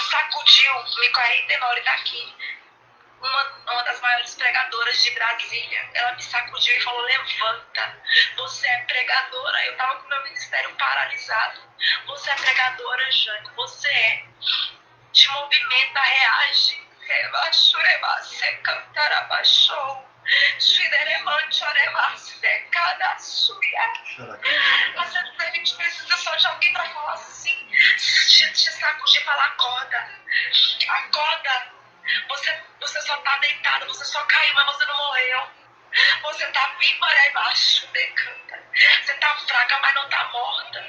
sacudiu. Micaele Tenório está aqui. Uma das maiores pregadoras de Brasília, ela me sacudiu e falou, levanta, você é pregadora. Eu estava com o meu ministério paralisado. Você é pregadora, Jane, você é. Te movimenta, reage. Você cantará baixou. Às vezes a gente precisa só de alguém para falar assim, te sacudir e falar, acorda. Acorda. Você só tá deitado, você só caiu, mas você não morreu. Você tá viva, né, embaixo, decanta. Você tá fraca, mas não tá morta.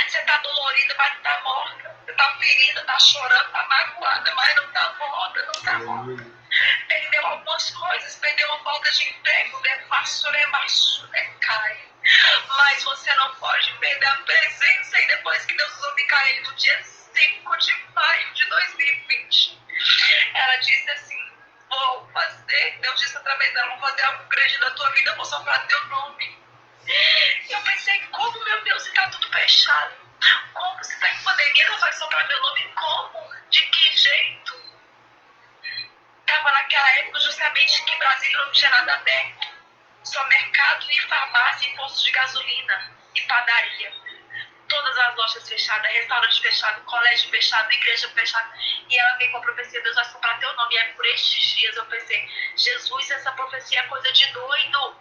Você tá dolorida, mas não tá morta. Você tá ferida, tá chorando, tá magoada, mas não tá morta, não tá morta. Perdeu algumas coisas, perdeu uma falta de emprego, cai. Mas você não pode perder a presença. E depois que Deus usou Micaele no dia 5 de maio de 2020, ela disse assim, vou fazer, Deus disse através dela, vou fazer algo grande na tua vida, vou soprar teu nome. E eu pensei, como, meu Deus, se tá tudo fechado? Como, se tá em pandemia, Deus vai soprar meu nome? Como? De que jeito? Estava naquela época justamente que Brasília não tinha nada aberto. Só mercado e farmácia e posto de gasolina e padaria. Todas as lojas fechadas, restaurante fechado, colégio fechado, igreja fechada. E ela veio com a profecia, Deus vai soprar teu nome. E é por estes dias eu pensei, Jesus, essa profecia é coisa de doido.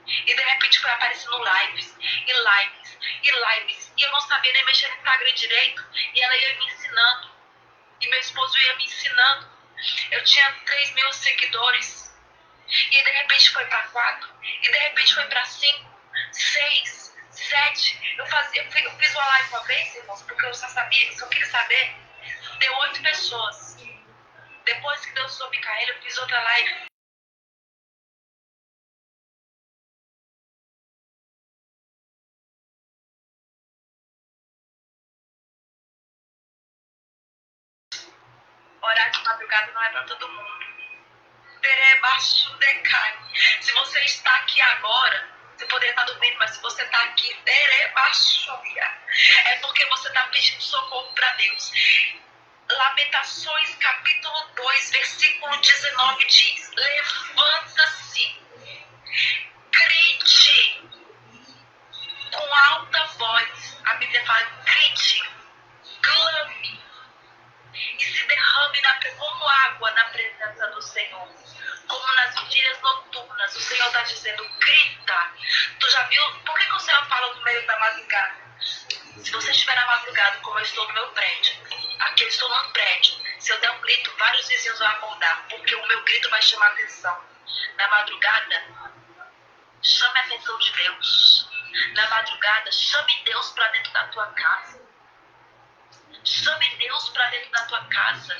E de repente foi aparecendo lives, e lives, e lives. E eu não sabia nem mexer no Instagram direito. E ela ia me ensinando. E meu esposo ia me ensinando. Eu tinha 3.000 seguidores. E de repente foi para 4, e de repente foi para 5, 6, 7. Eu fiz uma live uma vez, irmãos, porque eu só queria saber. Deu 8 pessoas. Depois que Deus usou Micaela, eu fiz outra live. Orar de madrugada não é para todo mundo. Se você está aqui agora, você poderia estar dormindo, mas se você está aqui, é porque você está pedindo socorro para Deus. Lamentações, capítulo 2, versículo 19 diz: levanta-se, grite com alta voz. A Bíblia fala: grite, clame e se derrame como água na presença do Senhor. Como nas vigílias noturnas, o Senhor está dizendo: grita. Tu já viu? Por que o Senhor fala no meio da madrugada? Se você estiver na madrugada, como eu estou no meu prédio, aqui eu estou num prédio, se eu der um grito, vários vizinhos vão acordar, porque o meu grito vai chamar a atenção. Na madrugada, chame a atenção de Deus. Na madrugada, chame Deus para dentro da tua casa. Chame Deus para dentro da tua casa.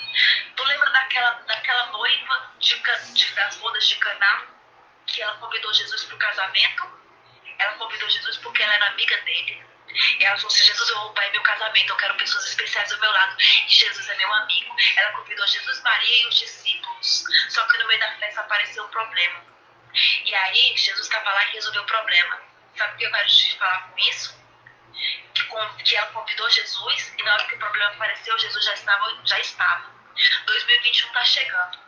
Tu lembra daquela noiva das bodas de Caná, que ela convidou Jesus para o casamento? Ela convidou Jesus porque ela era amiga dele. E ela falou assim: Jesus, eu vou para meu casamento, eu quero pessoas especiais ao meu lado. E Jesus é meu amigo. Ela convidou Jesus, Maria e os discípulos. Só que no meio da festa apareceu um problema. E aí Jesus estava lá e resolveu o problema. Sabe o que eu quero te falar com isso? Que ela convidou Jesus e na hora que o problema apareceu, Jesus já estava. 2021 está chegando.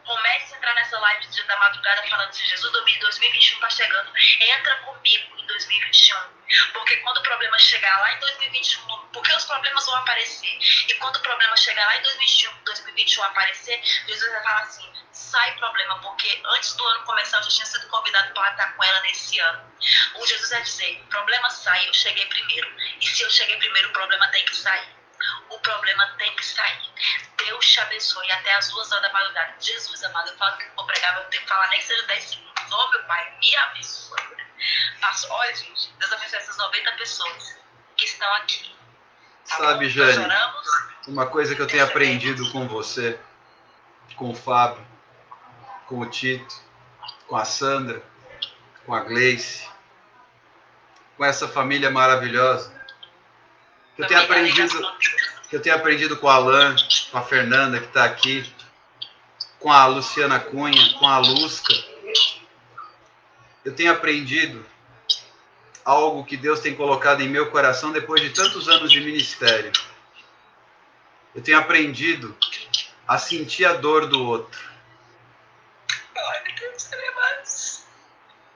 Comece a entrar nessa live da madrugada falando assim: Jesus, 2021 está chegando. Entra comigo em 2021. Porque quando o problema chegar lá em 2021, porque os problemas vão aparecer. E quando o problema chegar lá em 2021 aparecer, Jesus vai falar assim: sai problema, porque antes do ano começar eu já tinha sido convidado para estar com ela nesse ano. O Jesus vai dizer: problema sai, eu cheguei primeiro. E se eu cheguei primeiro, o problema tem que sair. O problema tem que sair. Deus te abençoe até as 2 horas da madrugada. Jesus amado, eu falo que eu vou pregar, eu tenho que falar nem que seja 10 segundos. Oh, meu Pai, me abençoe. Olha, gente, Deus abençoe essas 90 pessoas que estão aqui. Tá Sabe, bom? Jane, uma coisa que eu tenho aprendido com você, com o Fábio, com o Tito, com a Sandra, com a Gleice, com essa família maravilhosa, que eu tenho aprendido com o Alan, com a Fernanda que está aqui, com a Luciana Cunha, com a Lusca. Eu tenho aprendido algo que Deus tem colocado em meu coração depois de tantos anos de ministério. Eu tenho aprendido a sentir a dor do outro.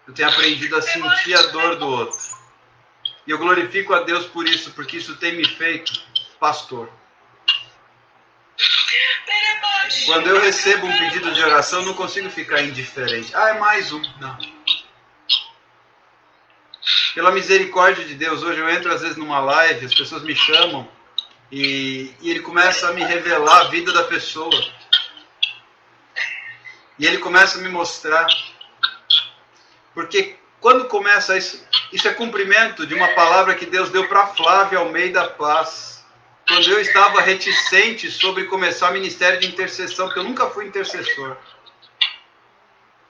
Eu tenho aprendido a sentir a dor do outro. E eu glorifico a Deus por isso, porque isso tem me feito pastor. Quando eu recebo um pedido de oração, eu não consigo ficar indiferente. Ah, é mais um. Não. Pela misericórdia de Deus, hoje eu entro às vezes numa live, as pessoas me chamam e ele começa a me revelar a vida da pessoa. E ele começa a me mostrar. Porque quando começa isso é cumprimento de uma palavra que Deus deu para Flávia Almeida Paz. Quando eu estava reticente sobre começar o ministério de intercessão, porque eu nunca fui intercessor.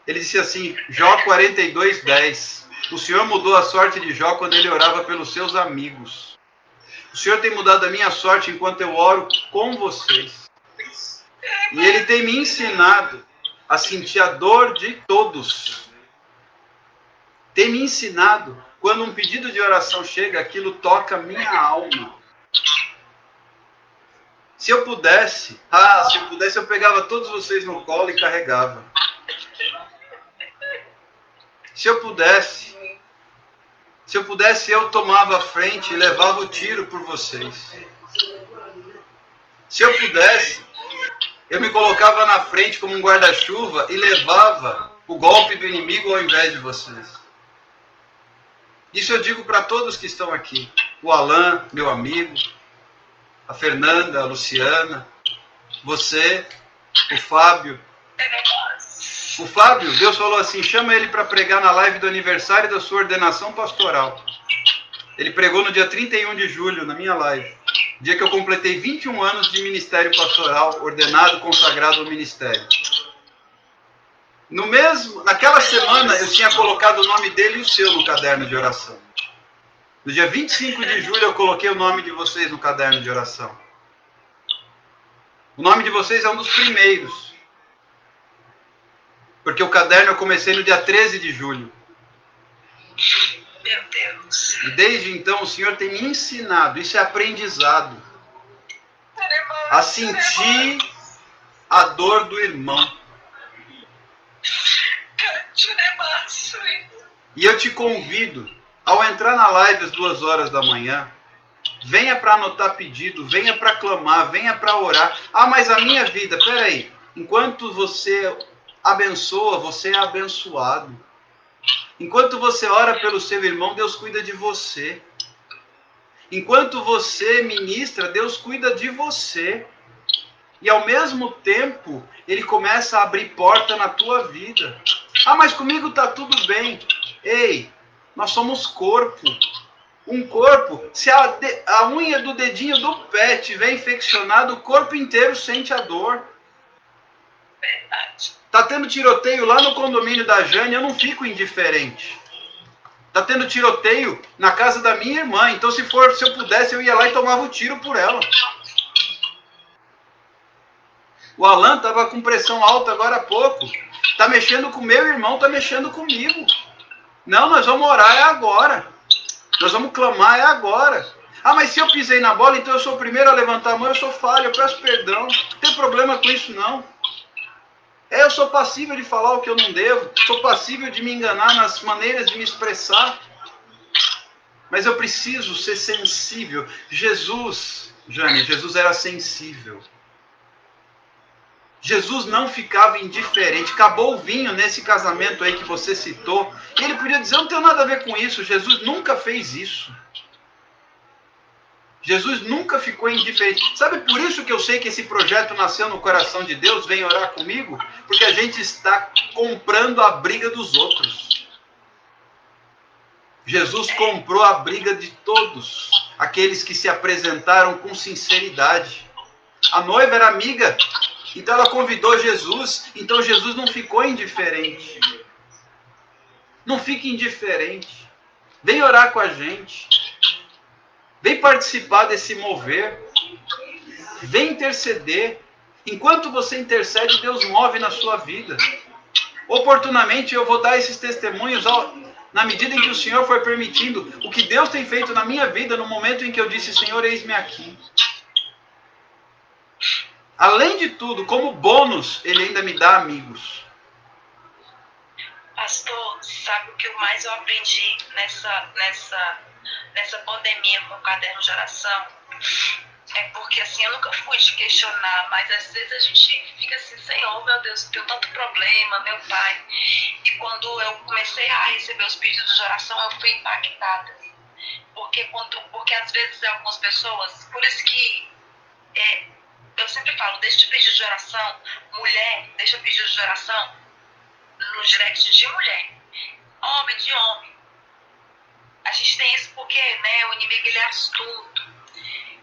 Ele disse assim, Jó 42:10. O Senhor mudou a sorte de Jó quando ele orava pelos seus amigos. O Senhor tem mudado a minha sorte enquanto eu oro com vocês. E Ele tem me ensinado a sentir a dor de todos. Tem me ensinado, quando um pedido de oração chega, aquilo toca a minha alma. Se eu pudesse, eu pegava todos vocês no colo e carregava. Se eu pudesse, eu tomava a frente e levava o tiro por vocês. Se eu pudesse, eu me colocava na frente como um guarda-chuva e levava o golpe do inimigo ao invés de vocês. Isso eu digo para todos que estão aqui. O Alan, meu amigo, a Fernanda, a Luciana, você, o Fábio. O Fábio, Deus falou assim, chama ele para pregar na live do aniversário da sua ordenação pastoral. Ele pregou no dia 31 de julho, na minha live. Dia que eu completei 21 anos de ministério pastoral, ordenado, consagrado ao ministério. Naquela semana, eu tinha colocado o nome dele e o seu no caderno de oração. No dia 25 de julho, eu coloquei o nome de vocês no caderno de oração. O nome de vocês é um dos primeiros. Porque o caderno eu comecei no dia 13 de julho. Meu Deus. E desde então o Senhor tem me ensinado, isso é aprendizado, a sentir a dor do irmão. E eu te convido, ao entrar na live às 2 horas da manhã, venha para anotar pedido, venha para clamar, venha para orar. Ah, mas a minha vida, peraí, enquanto você abençoa, você é abençoado. Enquanto você ora pelo seu irmão, Deus cuida de você. Enquanto você ministra, Deus cuida de você. E ao mesmo tempo, Ele começa a abrir porta na tua vida. Ah, mas comigo está tudo bem. Ei, nós somos corpo. Um corpo, se a unha do dedinho do pé estiver infeccionado, o corpo inteiro sente a dor. Verdade. Tá tendo tiroteio lá no condomínio da Jane, eu não fico indiferente. Tá tendo tiroteio na casa da minha irmã, então se eu pudesse, eu ia lá e tomava o tiro por ela. O Alan tava com pressão alta agora há pouco. Tá mexendo com meu irmão, tá mexendo comigo. Não, nós vamos orar é agora. Nós vamos clamar é agora. Ah, mas se eu pisei na bola, então eu sou o primeiro a levantar a mão, eu sou falho, eu peço perdão. Não tem problema com isso, não. Eu sou passível de falar o que eu não devo. Sou passível de me enganar nas maneiras de me expressar. Mas eu preciso ser sensível. Jesus era sensível. Jesus não ficava indiferente. Acabou o vinho nesse casamento aí que você citou. E ele podia dizer, eu não tenho nada a ver com isso. Jesus nunca fez isso. Jesus nunca ficou indiferente. Sabe por isso que eu sei que esse projeto nasceu no coração de Deus? Vem orar comigo? Porque a gente está comprando a briga dos outros. Jesus comprou a briga de todos. Aqueles que se apresentaram com sinceridade. A noiva era amiga. Então ela convidou Jesus. Então Jesus não ficou indiferente. Não fique indiferente. Vem orar com a gente. Vem participar desse mover. Vem interceder. Enquanto você intercede, Deus move na sua vida. Oportunamente eu vou dar esses testemunhos na medida em que o Senhor for permitindo. O que Deus tem feito na minha vida no momento em que eu disse, Senhor, eis-me aqui. Além de tudo, como bônus, Ele ainda me dá amigos. Pastor, sabe o que mais eu aprendi nessa pandemia com o caderno de oração? É porque assim, eu nunca fui te questionar, mas às vezes a gente fica assim, Senhor, meu Deus, eu tenho tanto problema, meu Pai. E quando eu comecei a receber os pedidos de oração, eu fui impactada. Porque às vezes algumas pessoas, por isso que eu sempre falo, deixa de pedido de oração, mulher, deixa pedido de oração no direct de mulher, homem de homem. A gente tem isso porque, né, o inimigo ele é astuto.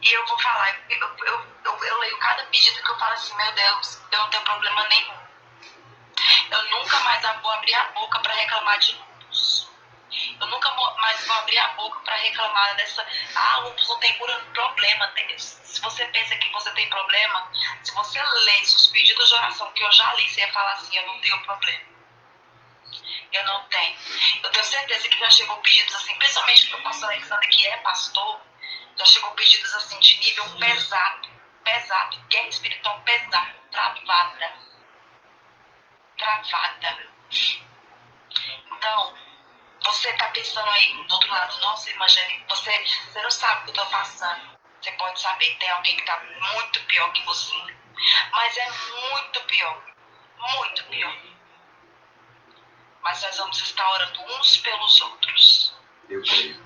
E eu vou falar, eu leio cada pedido que eu falo assim, meu Deus, eu não tenho problema nenhum. Eu nunca mais vou abrir a boca para reclamar de lupus. Eu nunca mais vou abrir a boca para reclamar dessa, lupus não tem cura no problema. Se você pensa que você tem problema, se você lesse os pedidos de oração que eu já li, você ia falar assim, eu não tenho problema. Eu não tenho. Eu tenho certeza que já chegou pedidos assim, principalmente para o pastor Alexandre, que é pastor, já chegou pedidos assim de nível pesado, guerra espiritual pesada, travada. Então, você tá pensando aí do outro lado, nossa, Evangelho, você não sabe o que eu tô passando. Você pode saber que tem alguém que tá muito pior que você. Mas é muito pior. Muito pior. Mas nós vamos estar orando uns pelos outros. Eu creio.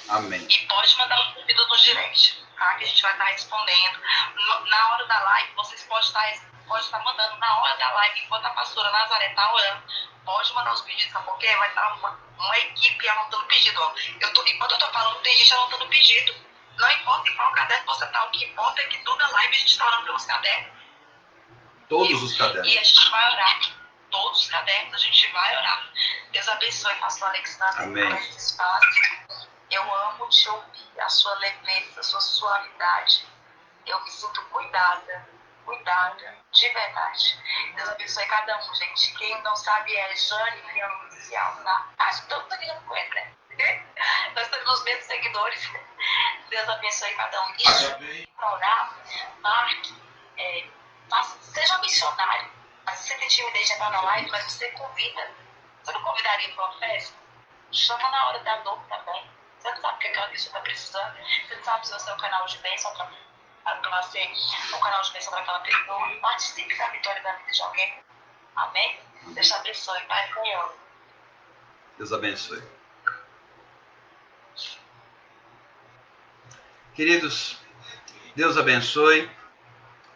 Amém. E pode mandar o pedido no direct, tá? Que a gente vai estar respondendo. Na hora da live, vocês podem estar pode estar mandando na hora da live, enquanto a pastora Nazaré está orando, pode mandar os pedidos, sabe por quê? Vai estar uma equipe anotando pedido. Ó. Enquanto eu estou falando, tem gente anotando pedido. Não importa em qual caderno você está, o que importa é que toda live a gente está orando pelos cadernos. Todos os cadernos. E a gente vai orar. Todos os cadernos a gente vai orar. Deus abençoe, pastor Alexandre, por esse espaço. Eu amo te ouvir, a sua leveza, a sua suavidade. Eu me sinto cuidada, de verdade. Deus abençoe cada um, gente. Quem não sabe é Jane Viana Oficial, tá? Acho que todo mundo não conhece, né? Nós temos os mesmos seguidores. Deus abençoe cada um. E para orar, marque, seja missionário. Mas você tem timidez de entrar na live, mas você convida. Você não convidaria para uma festa? Chama na hora da dor também. Você não sabe o que aquela pessoa está precisando. Você não sabe se você é um canal de bênção para ser um canal de bênção para aquela pessoa. Participe da vitória da vida de alguém. Amém? Deus te abençoe. Pai, Senhor. Deus abençoe. Queridos, Deus abençoe.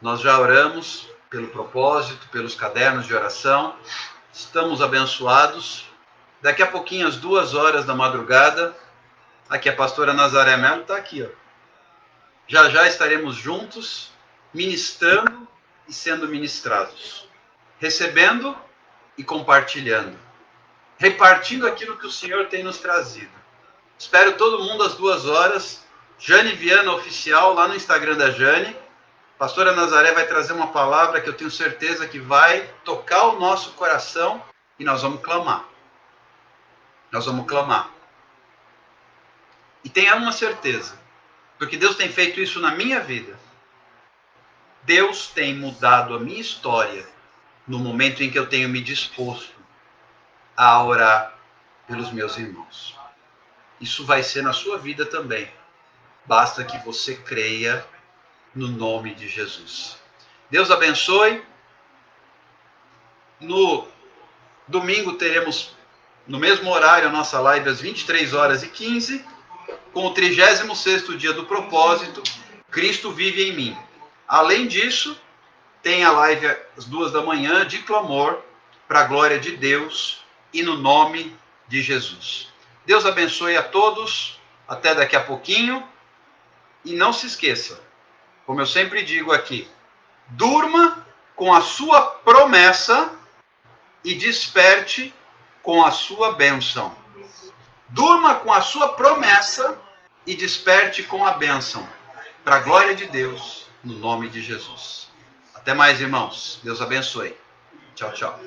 Nós já oramos pelo propósito, pelos cadernos de oração. Estamos abençoados. Daqui a pouquinho, às 2h da madrugada, aqui a pastora Nazaré Melo está aqui, ó. Já estaremos juntos, ministrando e sendo ministrados, recebendo e compartilhando, repartindo aquilo que o Senhor tem nos trazido. Espero todo mundo às 2h, Jane Viana Oficial, lá no Instagram da Jane. Pastora Nazaré vai trazer uma palavra que eu tenho certeza que vai tocar o nosso coração e nós vamos clamar. Nós vamos clamar. E tenha uma certeza, porque Deus tem feito isso na minha vida. Deus tem mudado a minha história no momento em que eu tenho me disposto a orar pelos meus irmãos. Isso vai ser na sua vida também. Basta que você creia no nome de Jesus. Deus abençoe. No domingo teremos, no mesmo horário, a nossa live às 23h15, com o 36º dia do propósito, Cristo vive em mim. Além disso, tem a live às 2h de clamor para a glória de Deus e no nome de Jesus. Deus abençoe a todos. Até daqui a pouquinho. E não se esqueça, como eu sempre digo aqui, durma com a sua promessa e desperte com a sua bênção. Durma com a sua promessa e desperte com a bênção. Para a glória de Deus, no nome de Jesus. Até mais, irmãos. Deus abençoe. Tchau, tchau.